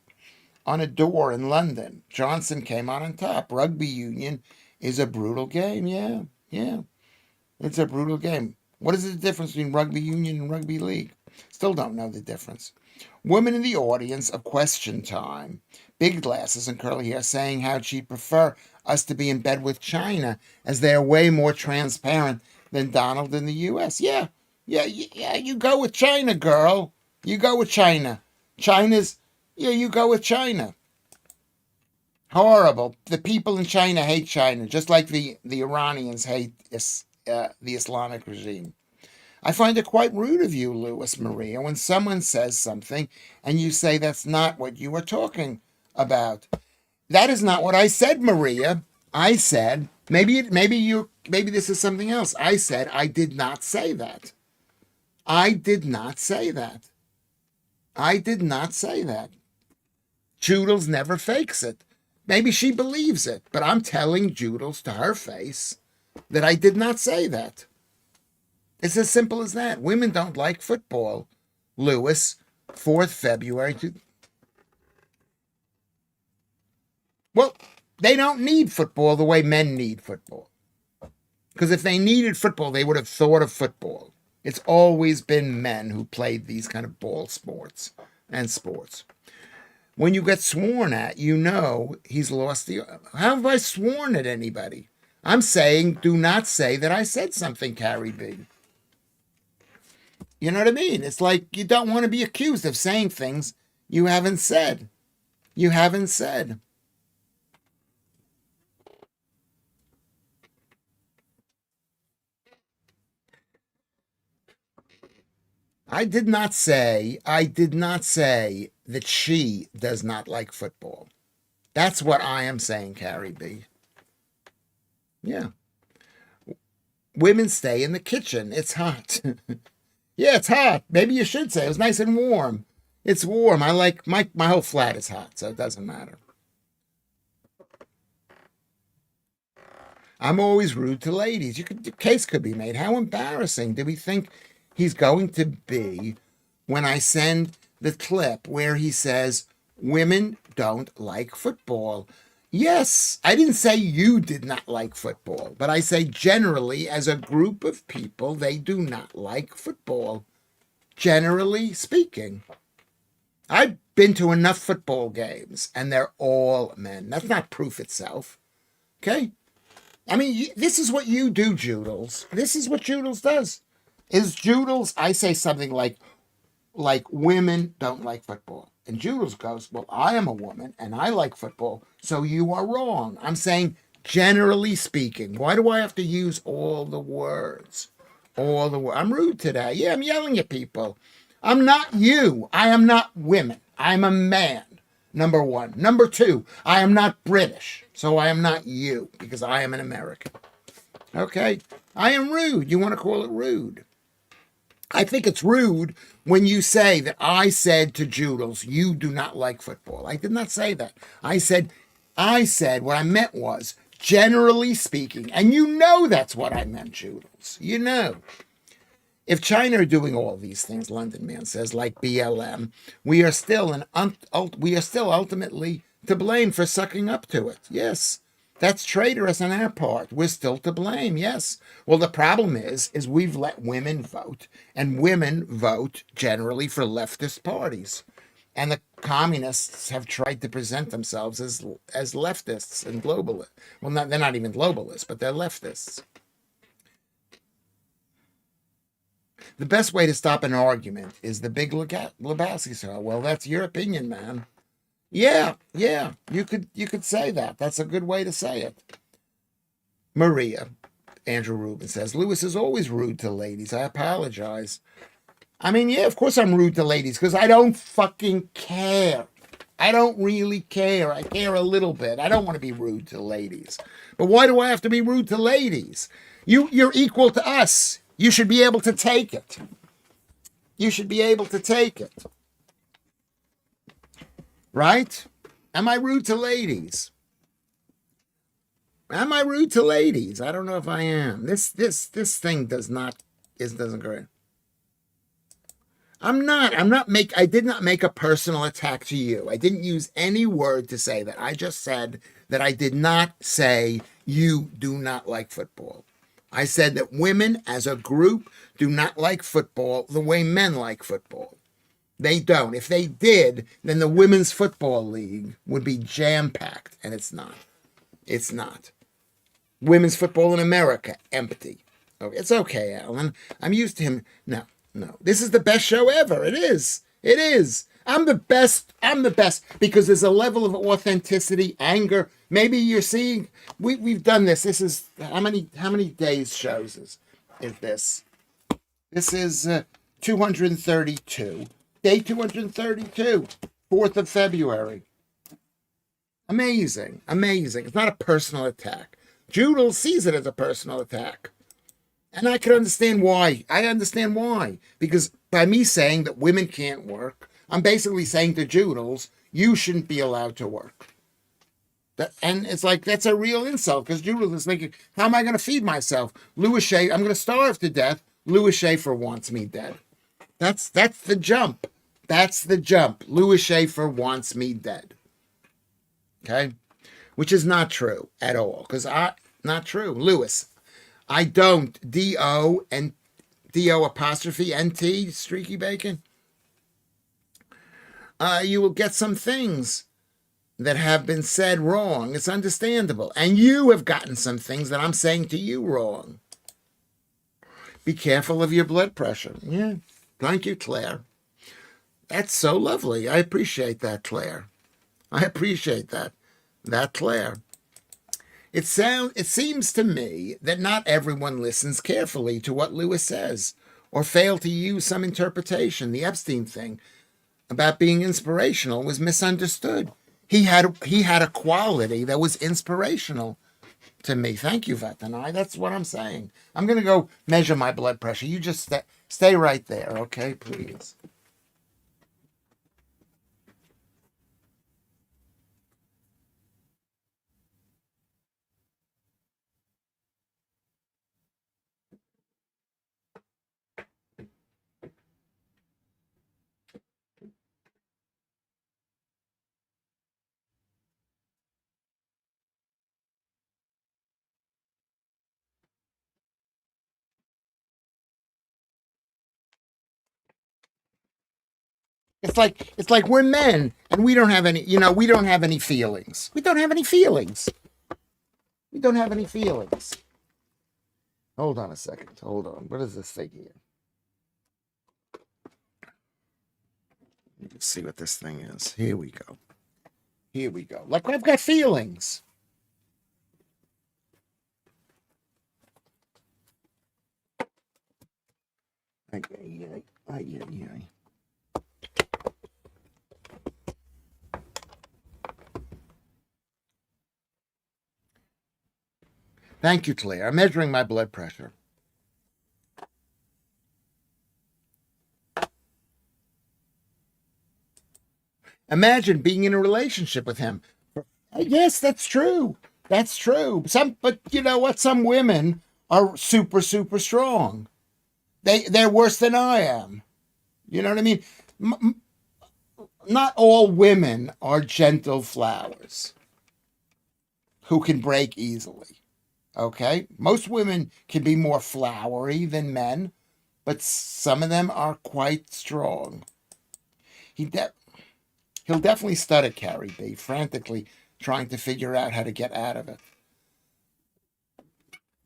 A: on a door in London. Johnson came out on top. Rugby union is a brutal game. Yeah, yeah. It's a brutal game. What is the difference between rugby union and rugby league? Still don't know the difference. Women in the audience of Question Time, big glasses and curly hair, saying how she'd prefer us to be in bed with China as they are way more transparent than Donald in the U.S. Yeah, yeah, yeah. You go with China, girl. You go with China. China's, yeah, you go with China. Horrible. The people in China hate China, just like the Iranians hate the Islamic regime. I find it quite rude of you, Lewis Maria, when someone says something and you say that's not what you were talking about. That is not what I said, Maria. I said maybe this is something else. I said I did not say that. I did not say that. I did not say that. Joodles never fakes it. Maybe she believes it, but I'm telling Joodles to her face that I did not say that. It's as simple as that. Women don't like football. Lewis, 4th February. Well, they don't need football the way men need football. Because if they needed football, they would have thought of football. It's always been men who played these kind of ball sports and sports. When you get sworn at, you know he's lost the... How have I sworn at anybody? I'm saying do not say that I said something, Carrie B. You know what I mean? It's like you don't want to be accused of saying things you haven't said. You haven't said. I did not say that she does not like football. That's what I am saying, Carrie B. Yeah. Women stay in the kitchen. It's hot. Yeah, it's hot. Maybe you should say it was nice and warm. It's warm. I like my whole flat is hot, so it doesn't matter. I'm always rude to ladies. The case could be made. How embarrassing do we think he's going to be when I send the clip where he says women don't like football? Yes, I didn't say you did not like football, but I say generally, as a group of people, they do not like football. Generally speaking, I've been to enough football games, and they're all men. That's not proof itself. Okay? I mean, this is what you do, Joodles. This is what Joodles does. Is Joodles, I say something like women don't like football. And Joodles goes, well, I am a woman and I like football, so you are wrong. I'm saying, generally speaking. Why do I have to use all the words? All the words. I'm rude today. Yeah, I'm yelling at people. I'm not you. I am not women. I'm a man. Number one. Number two, I am not British, so I am not you because I am an American. Okay? I am rude. You want to call it rude? I think it's rude when you say that I said to Joodles, you do not like football. I did not say that. I said what I meant was, generally speaking, and you know that's what I meant, Joodles. You know. If China are doing all these things, London Man says, like BLM, we are still ultimately to blame for sucking up to it. Yes, that's traitorous on our part. We're still to blame. Yes. Well, the problem is we've let women vote, and women vote generally for leftist parties, and the communists have tried to present themselves as leftists and globalists. Well, they're not even globalists, but they're leftists. The best way to stop an argument is the Big Lebowski show. Well, that's your opinion, man. Yeah, you could say that. That's a good way to say it. Maria, Andrew Rubin says, Lewis is always rude to ladies. I apologize. I mean, yeah, of course I'm rude to ladies because I don't fucking care. I don't really care. I care a little bit. I don't want to be rude to ladies. But why do I have to be rude to ladies? You're equal to us. You should be able to take it. You should be able to take it. Right? Am I rude to ladies? Am I rude to ladies? I don't know if I am. This thing doesn't go. I did not make a personal attack to you. I didn't use any word to say that. I just said that I did not say you do not like football. I said that women as a group do not like football the way men like football. They don't. If they did, then the Women's Football League would be jam-packed, and it's not. It's not. Women's football in America, empty. Oh, it's okay, Alan. I'm used to him. No, no. This is the best show ever. It is. It is. I'm the best. I'm the best because there's a level of authenticity, anger. Maybe you're seeing. We've done this. This is how many days shows is this? This is 232. Day 232, 4th of February. Amazing, amazing. It's not a personal attack. Judel sees it as a personal attack. And I can understand why. I understand why. Because by me saying that women can't work, I'm basically saying to Judels, you shouldn't be allowed to work. And it's like, that's a real insult, because Judel is thinking, how am I going to feed myself? Lewis Schaffer, I'm going to starve to death. Lewis Schaffer wants me dead. That's the jump. That's the jump. Lewis Schaffer wants me dead. Okay? Which is not true at all. Not true. Lewis, I don't. D-O and D-O apostrophe N-T, streaky bacon. You will get some things that have been said wrong. It's understandable. And you have gotten some things that I'm saying to you wrong. Be careful of your blood pressure. Yeah. Thank you, Claire. That's so lovely. I appreciate that, Claire. I appreciate that. Claire. It seems to me that not everyone listens carefully to what Lewis says, or fail to use some interpretation. The Epstein thing about being inspirational was misunderstood. He had a quality that was inspirational to me. Thank you, Vatanai. That's what I'm saying. I'm going to go measure my blood pressure. You just stay right there, okay, please. It's like we're men and we don't have any, we don't have any feelings. We don't have any feelings. We don't have any feelings. Hold on a second. Hold on. What is this thing here? Let's see what this thing is. Here we go. Here we go. Like I've got feelings. Ay, ay, ay, ay, ay, ay. Thank you, Claire. I'm measuring my blood pressure. Imagine being in a relationship with him. Yes, that's true. That's true. But you know what? Some women are super, super strong. They're worse than I am. You know what I mean? Not all women are gentle flowers who can break easily. Okay? Most women can be more flowery than men, but some of them are quite strong. He'll definitely stutter Carrie B, frantically trying to figure out how to get out of it.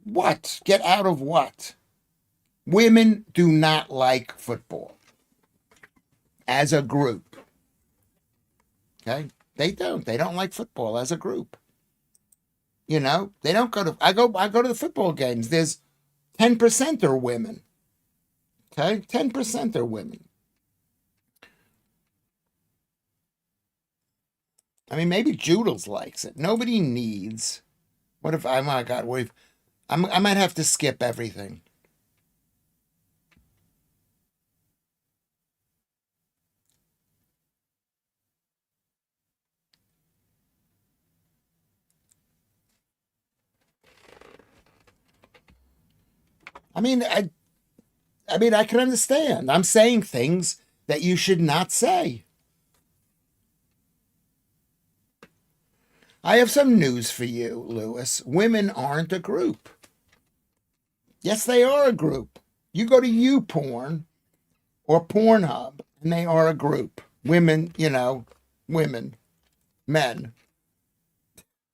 A: What? Get out of what? Women do not like football as a group. Okay? They don't. They don't like football as a group. They don't go to I go to the football games. There's 10% are women. Okay? 10% are women. I mean, maybe Judels likes it. Nobody needs. What if oh my God, I might have to skip everything. I mean, I mean, I can understand. I'm saying things that you should not say. I have some news for you, Lewis. Women aren't a group. Yes, they are a group. You go to YouPorn or Pornhub, and they are a group. Women, women, men.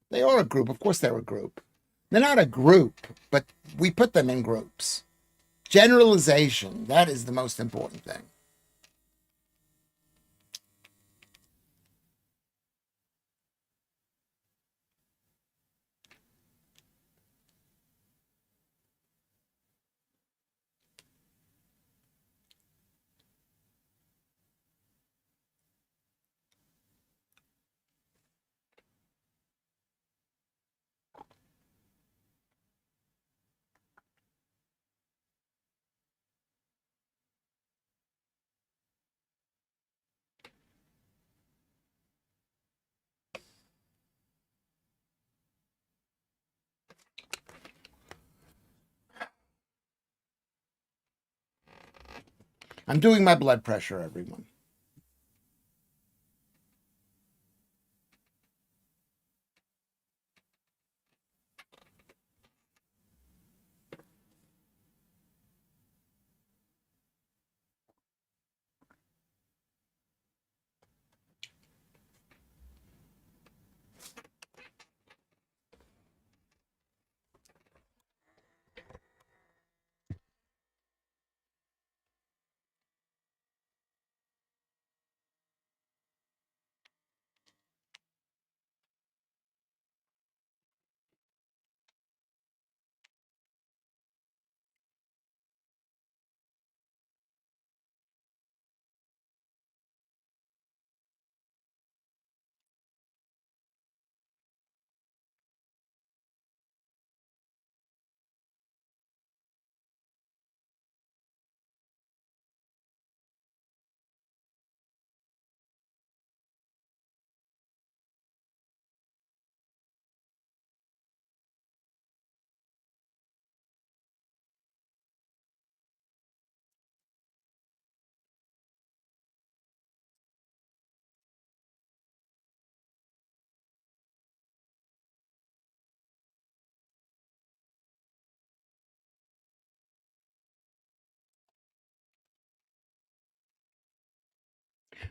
A: They are a group. Of course, they're a group. They're not a group, but we put them in groups. Generalization, that is the most important thing. I'm doing my blood pressure, everyone.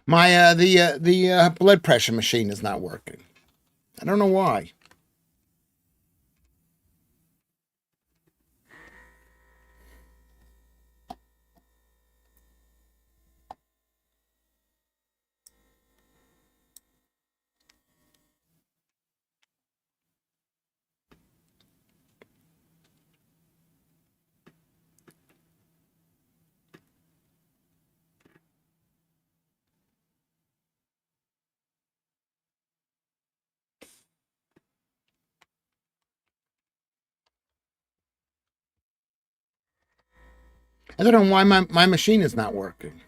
A: My the blood pressure machine is not working. I don't know why. I don't know why my machine is not working.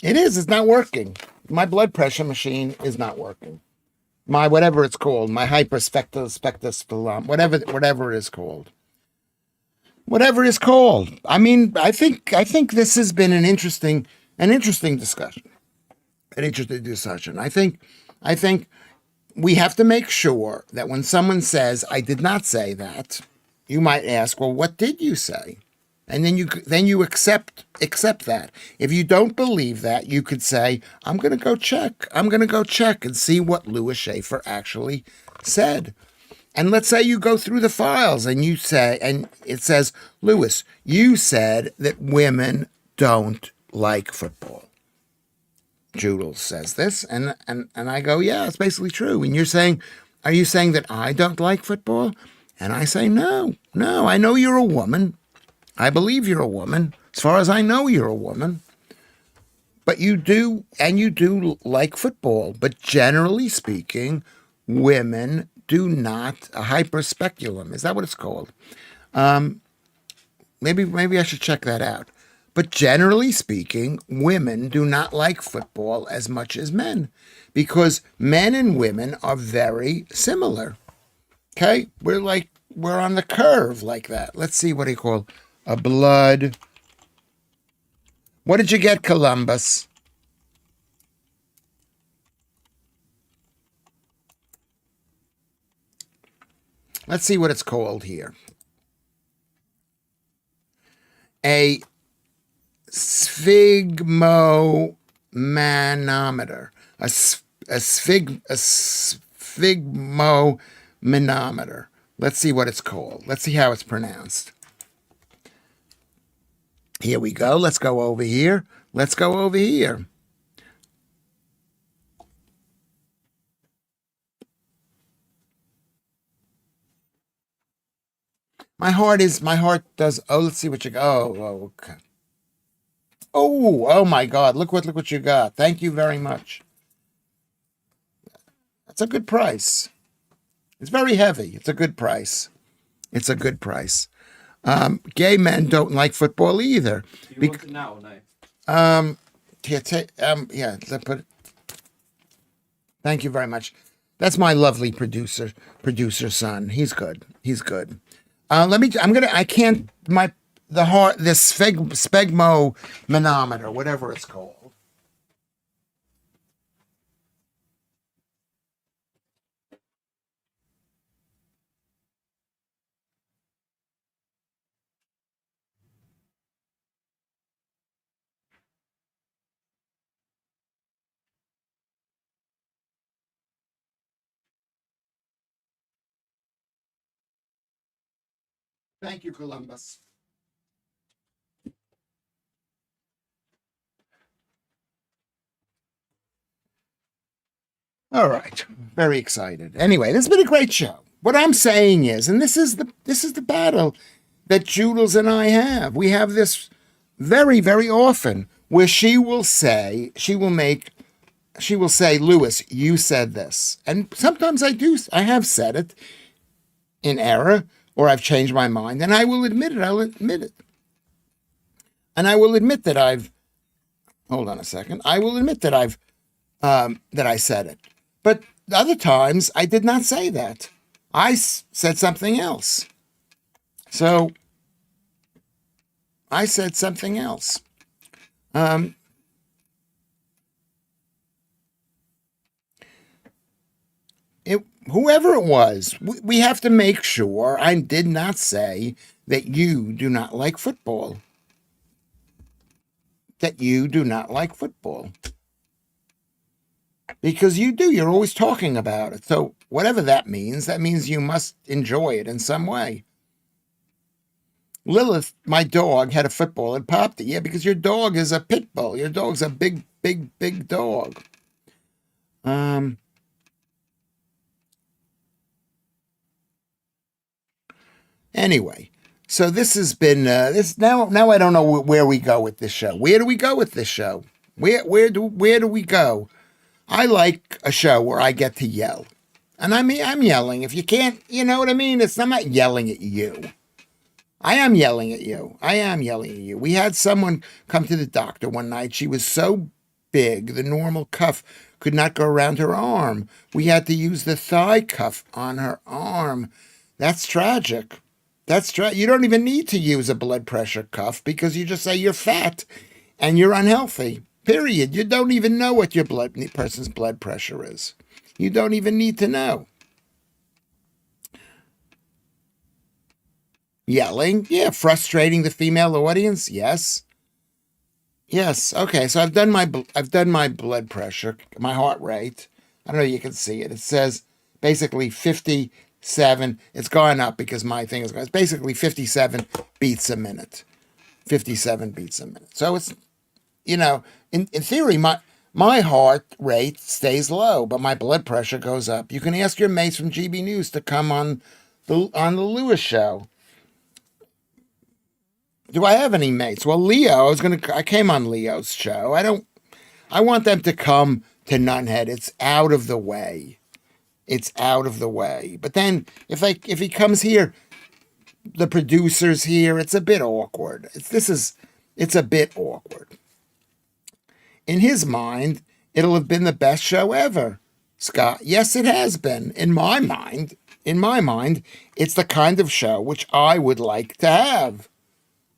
A: It is. It's not working. My blood pressure machine is not working. My whatever it's called, my hyperspectral whatever it is called. Whatever it is called. I mean, I think this has been an interesting discussion. An interesting discussion. I think we have to make sure that when someone says, "I did not say that," you might ask, "Well, what did you say?" And then you accept that. If you don't believe that, you could say, "I'm going to go check. I'm going to go check and see what Lewis Schaffer actually said." And let's say you go through the files and you say, and it says, "Lewis, you said that women don't like football." Joodles says this, and I go, "Yeah, it's basically true." And you're saying, "Are you saying that I don't like football?" And I say, "No, no, I know you're a woman. I believe you're a woman. As far as I know, you're a woman. But you do, and you do like football. But generally speaking, women do not, a hyperspeculum, is that what it's called? Maybe I should check that out. But generally speaking, women do not like football as much as men because men and women are very similar. Okay? We're on the curve like that. Let's see, what do you call a blood? What did you get, Columbus? Let's see what it's called here. A sphygmomanometer. A sphygmomanometer. Let's see what it's called. Let's see how it's pronounced. Here we go. Let's go over here. Let's go over here. My heart does. Oh, let's see what you got. Oh, okay. Oh my God. Look what you got. Thank you very much. That's a good price. It's very heavy. It's a good price. It's a good price. Gay men don't like football either.
B: Do you want it now or no?
A: Yeah, thank you very much. That's my lovely producer son. He's good. He's good. This spegmo manometer, whatever it's called. Thank you, Columbus. All right. Very excited. Anyway, this has been a great show. What I'm saying is, and this is the battle that Judels and I have. We have this very, very often where she will say, Lewis, you said this. And sometimes I have said it in error, or I've changed my mind, and I will admit it. I'll admit it. And I will admit that hold on a second. I will admit that that I said it. But other times I did not say that. I said something else. So I said something else. Whoever it was, we have to make sure I did not say that you do not like football. That you do not like football. Because you do. You're always talking about it. So whatever that means you must enjoy it in some way. Lilith, my dog, had a football and popped it. Yeah, because your dog is a pit bull. Your dog's a big, big, big dog. Anyway, so this has been this now. Now I don't know where we go with this show. Where do we go with this show? Where do we go? I like a show where I get to yell, and I'm yelling. If you can't, you know what I mean. I'm not yelling at you. I am yelling at you. I am yelling at you. We had someone come to the doctor one night. She was so big, the normal cuff could not go around her arm. We had to use the thigh cuff on her arm. That's tragic. You don't even need to use a blood pressure cuff because you just say you're fat and you're unhealthy. Period. You don't even know what your person's blood pressure is. You don't even need to know. Yelling, yeah, frustrating the female audience, yes. Yes. Okay. So I've done my blood pressure, my heart rate. I don't know if you can see it. It says basically 57. It's gone up because my thing is going. It's basically 57 beats a minute. 57 beats a minute. So it's, in theory, my heart rate stays low, but my blood pressure goes up. You can ask your mates from GB News to come on the Lewis show. Do I have any mates? Well, Leo, I came on Leo's show. I want them to come to Nunhead. It's out of the way. It's out of the way. But then if he comes here, the producer's here, it's a bit awkward. It's a bit awkward. In his mind, it'll have been the best show ever. Scott, yes, it has been. In my mind, it's the kind of show which I would like to have,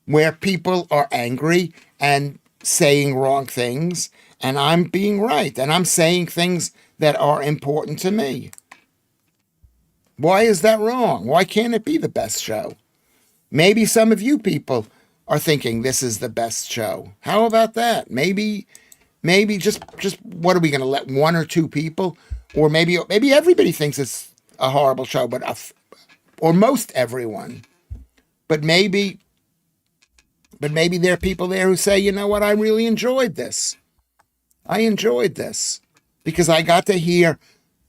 A: where people are angry and saying wrong things, and I'm being right, and I'm saying things that are important to me. Why is that wrong? Why can't it be the best show? Maybe some of you people are thinking this is the best show. How about that? Maybe just what are we going to let one or two people, or maybe everybody thinks it's a horrible show, or most everyone, but maybe there are people there who say, you know what, I really enjoyed this. I enjoyed this because I got to hear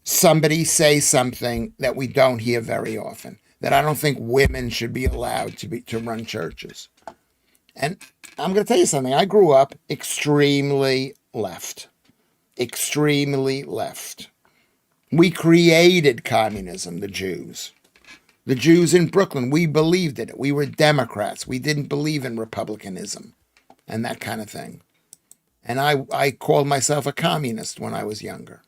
A: somebody say something that we don't hear very often, that I don't think women should be allowed to run churches. And I'm going to tell you something. I grew up extremely left. Extremely left. We created communism, the Jews. The Jews in Brooklyn, we believed in it. We were Democrats. We didn't believe in republicanism and that kind of thing. And I called myself a communist when I was younger.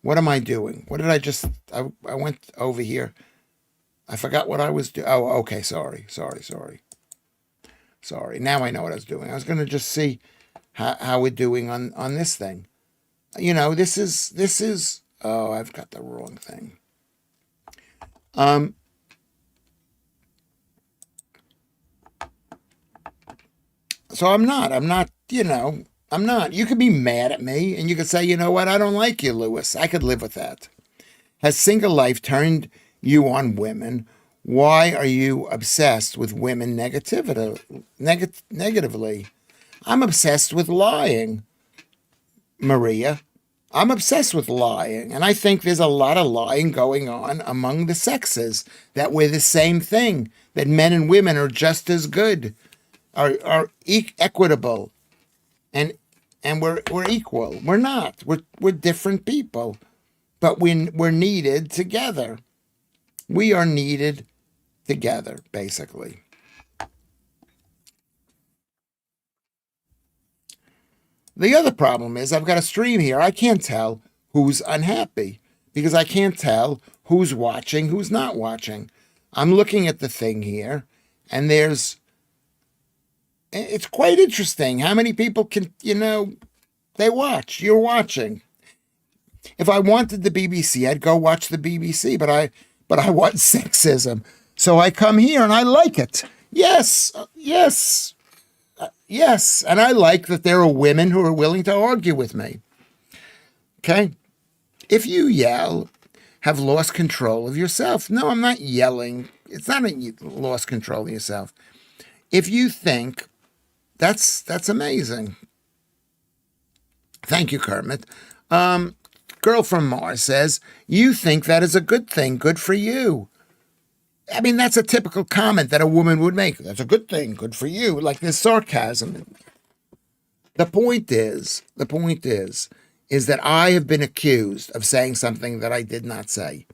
A: What am I doing? What did I went over here. I forgot what I was doing. Oh, okay, sorry. Now I know what I was doing. I was going to just see how we're doing on this thing. You know, this is, oh, I've got the wrong thing. So I'm not, I'm not. You could be mad at me and you could say, you know what? I don't like you, Lewis. I could live with that. Has single life turned you on women? Why are you obsessed with women negatively? I'm obsessed with lying, Maria. I'm obsessed with lying. And I think there's a lot of lying going on among the sexes, that we're the same thing, that men and women are just as good, are equitable, and we're equal. We're not. We're different people, but we're needed together. We are needed together, basically. The other problem is I've got a stream here. I can't tell who's unhappy because I can't tell who's watching, who's not watching. I'm looking at the thing here, and it's quite interesting how many people can, they watch. You're watching. If I wanted the BBC, I'd go watch the BBC, but I want sexism. So I come here and I like it. Yes. And I like that there are women who are willing to argue with me. Okay? If you yell, have lost control of yourself. No, I'm not yelling. It's not lost control of yourself. If you think, that's amazing. Thank you, Kermit. Girl from Mars says, you think that is a good thing. Good for you. I mean, that's a typical comment that a woman would make. That's a good thing. Good for you. Like there's sarcasm. The point is that I have been accused of saying something that I did not say,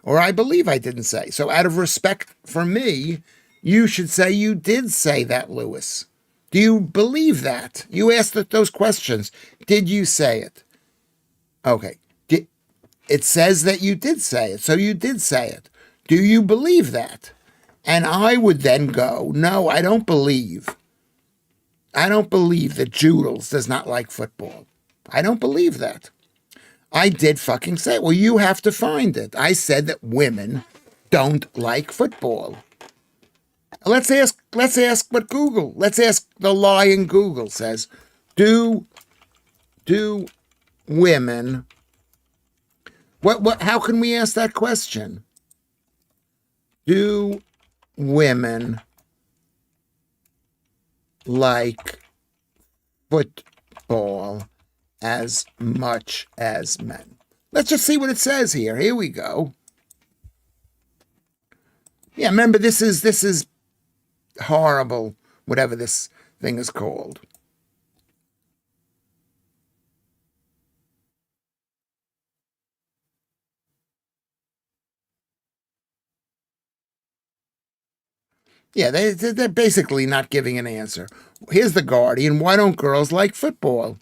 A: or I believe I didn't say. So out of respect for me, you should say you did say that, Lewis. Do you believe that? You asked those questions. Did you say it? Okay. It says that you did say it, so you did say it. Do you believe that? And I would then go, no, I don't believe. I don't believe that Joodles does not like football. I don't believe that. I did fucking say it. Well, you have to find it. I said that women don't like football. Let's ask what Google, let's ask the lying Google says. Do women, how can we ask that question? Do women like football as much as men? Let's just see what it says here. Here we go. Yeah, remember, this is horrible whatever this thing is called. Yeah, they're basically not giving an answer. Here's the Guardian. Why don't girls like football?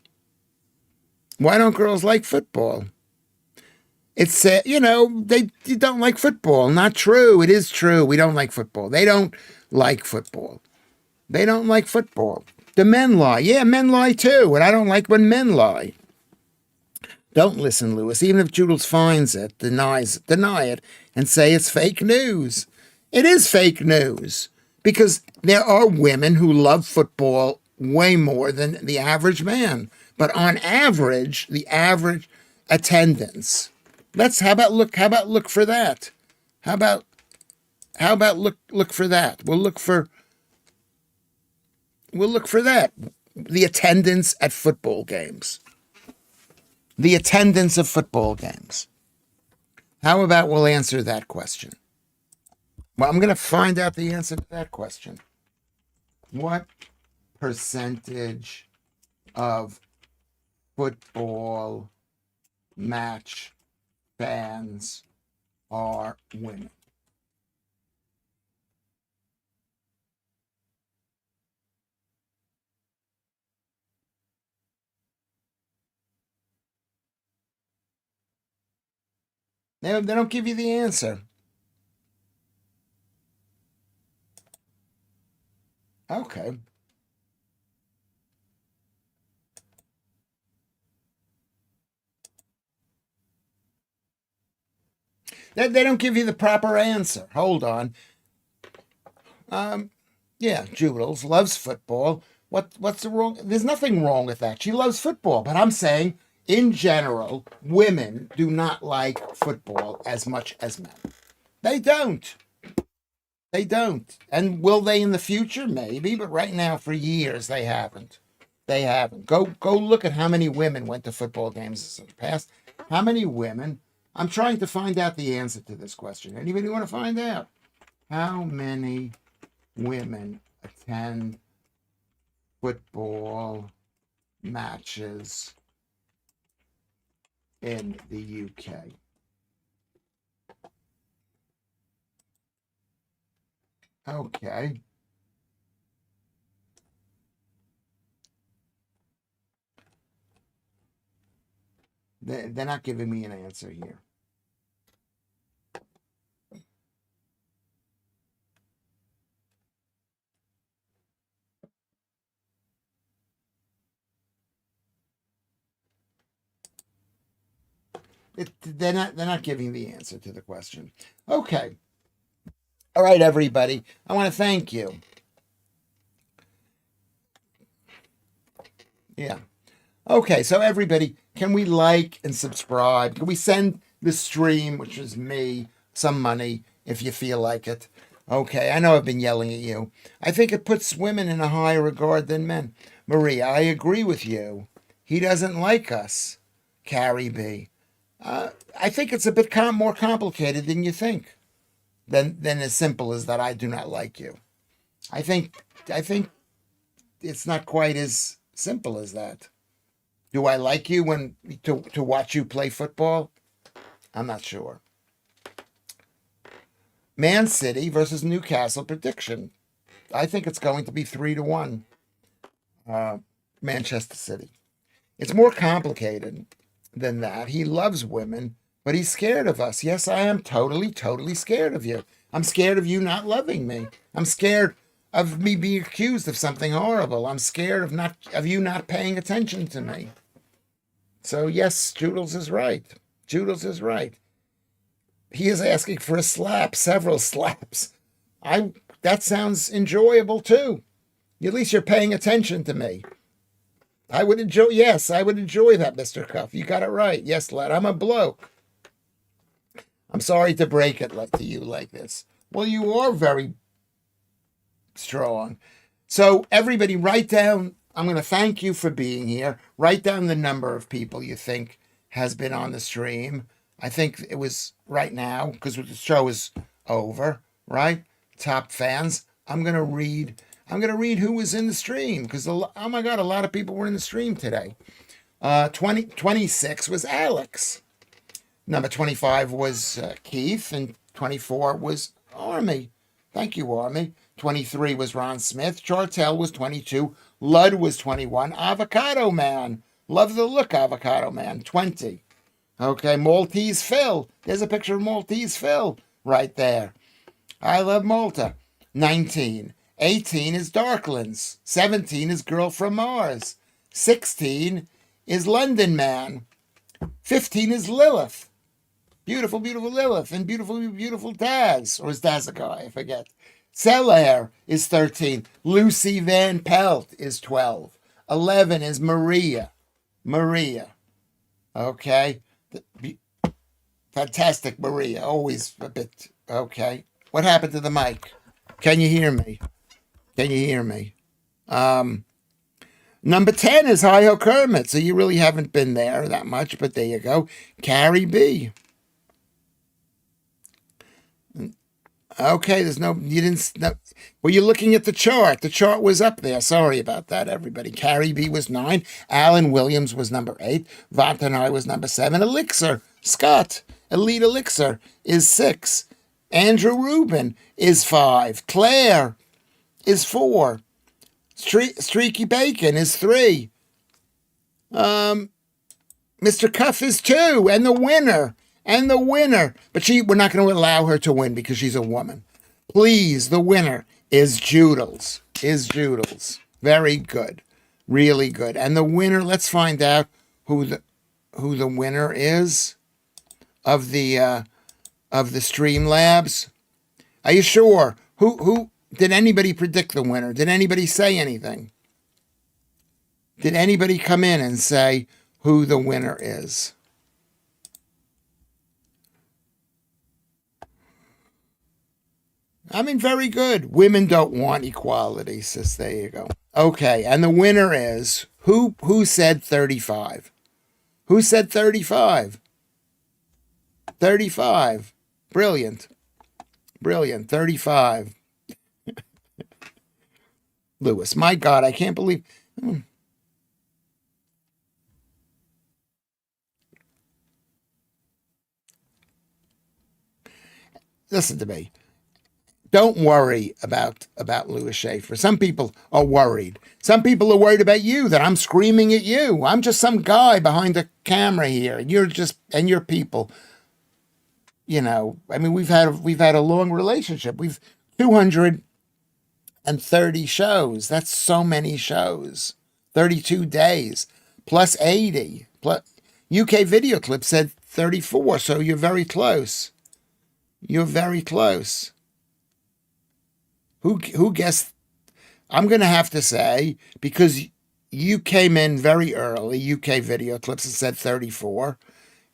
A: Why don't girls like football? It's they don't like football. Not true. It is true. We don't like football. They don't like football. They don't like football. The men lie. Yeah, men lie too. And I don't like when men lie. Don't listen, Lewis. Even if Judels finds it, deny it, and say it's fake news. It is fake news because there are women who love football way more than the average man. But on average, the average attendance. How about look for that? How about look for that? We'll look for that. The attendance at football games. The attendance of football games. How about we'll answer that question? Well, I'm going to find out the answer to that question. What percentage of football match fans are women? They don't give you the answer. Okay. They don't give you the proper answer. Hold on. Yeah, Judels loves football. What's the wrong? There's nothing wrong with that. She loves football, but I'm saying in general, women do not like football as much as men. They don't. They don't. And will they in the future? Maybe, but right now, for years, they haven't. They haven't. Go look at how many women went to football games in the past. How many women? I'm trying to find out the answer to this question. Anybody want to find out? How many women attend football matches in the UK? Okay. They're not giving me an answer here. They're not giving the answer to the question. Okay. All right, everybody. I want to thank you. Yeah. Okay, so everybody, can we like and subscribe? Can we send the stream, which is me, some money if you feel like it? Okay, I know I've been yelling at you. I think it puts women in a higher regard than men. Maria, I agree with you. He doesn't like us. Carrie B. I think it's a bit more complicated than you think. Than as simple as that I do not like you. I think it's not quite as simple as that. Do I like you when to watch you play football? I'm not sure. Man City versus Newcastle prediction. I think it's going to be 3-1. Manchester City. It's more complicated than that. He loves women, but he's scared of us. Yes, I am totally scared of you. I'm scared of you not loving me. I'm scared of me being accused of something horrible. I'm scared of you not paying attention to me. So yes, Judels is right. Judels is right. He is asking for a slap, several slaps. That sounds enjoyable too. At least you're paying attention to me. I would enjoy that, Mr. Cuff. You got it right. Yes, lad, I'm a bloke. I'm sorry to break it to you like this. Well, you are very strong. So everybody write down, I'm going to thank you for being here. Write down the number of people you think has been on the stream. I think it was right now because the show is over, right? Top fans. I'm going to read. I'm going to read who was in the stream because, oh my God, a lot of people were in the stream today. 26 was Alex. Number 25 was Keith, and 24 was Army. Thank you, Army. 23 was Ron Smith. Chartel was 22. Lud was 21. Avocado Man. Love the look, Avocado Man. 20. Okay, Maltese Phil. There's a picture of Maltese Phil right there. I love Malta. 19. 18 is Darklands. 17 is Girl from Mars. 16 is London Man. 15 is Lilith. Beautiful, beautiful Lilith. And beautiful, beautiful Daz. Or is Dazakai? I forget. Celair is 13. Lucy Van Pelt is 12. 11 is Maria. Okay. Fantastic Maria. Always a bit. Okay. What happened to the mic? Can you hear me? Number 10 is Hi-Ho Kermit. So you really haven't been there that much, but there you go. Carrie B. Okay, well, you're looking at the chart. The chart was up there. Sorry about that, everybody. Carrie B was 9. Alan Williams was number 8. Vantanai was number 7. Elixir, Scott, Elite Elixir is 6. Andrew Rubin is 5. Claire is 4. Streaky Bacon is 3. Mr. Cuff is 2. And the winner. But we're not going to allow her to win because she's a woman. Please, the winner is Joodles. Very good. Really good. And the winner, let's find out who the winner is of the Streamlabs. Are you sure? Who did anybody predict the winner? Did anybody say anything? Did anybody come in and say who the winner is? I mean, very good. Women don't want equality, sis. There you go. Okay, and the winner is who said 35? Who said 35? 35. Brilliant. 35. Lewis, my God, I can't believe. Listen to me. Don't worry about Lewis Schaffer. Some people are worried. Some people are worried about you, that I'm screaming at you. I'm just some guy behind the camera here, and you're people. You know, I mean, we've had a long relationship. We've 230 shows. That's so many shows. 32 days plus 80. Plus UK Video Clip said 34, so you're very close. Who guessed? I'm going to have to say, because you came in very early, UK Video Clips, and said 34,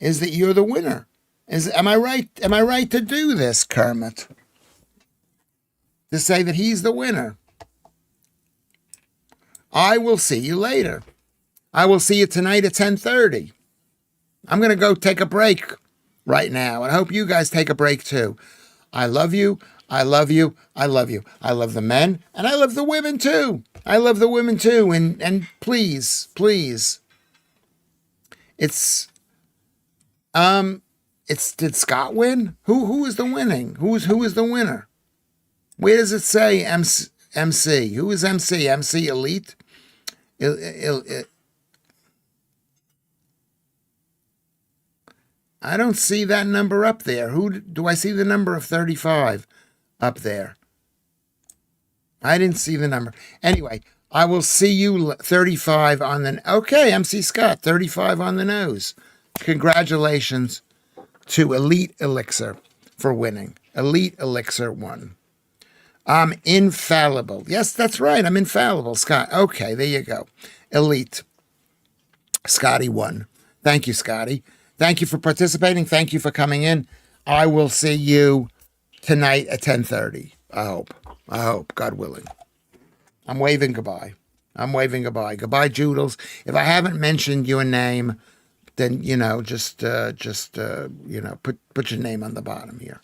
A: is that you're the winner. Am I right? Am I right to do this, Kermit? To say that he's the winner. I will see you later. I will see you tonight at 10:30. I'm going to go take a break right now, and I hope you guys take a break too. I love you. I love you. I love you. I love the men, and I love the women too. And please. Did Scott win? Who is the winning? Who is the winner? Where does it say MC? Who is MC? MC Elite? I don't see that number up there. Who do I see the number of 35 up there? I didn't see the number. Anyway, I will see you 35 on the... Okay, MC Scott, 35 on the nose. Congratulations to Elite Elixir for winning. Elite Elixir won. I'm infallible. Yes, that's right. I'm infallible, Scott. Okay, there you go. Elite. Scotty won. Thank you, Scotty. Thank you for participating. Thank you for coming in. I will see you tonight at 10:30. I hope, God willing. I'm waving goodbye. Goodbye, Joodles. If I haven't mentioned your name, then, just put your name on the bottom here.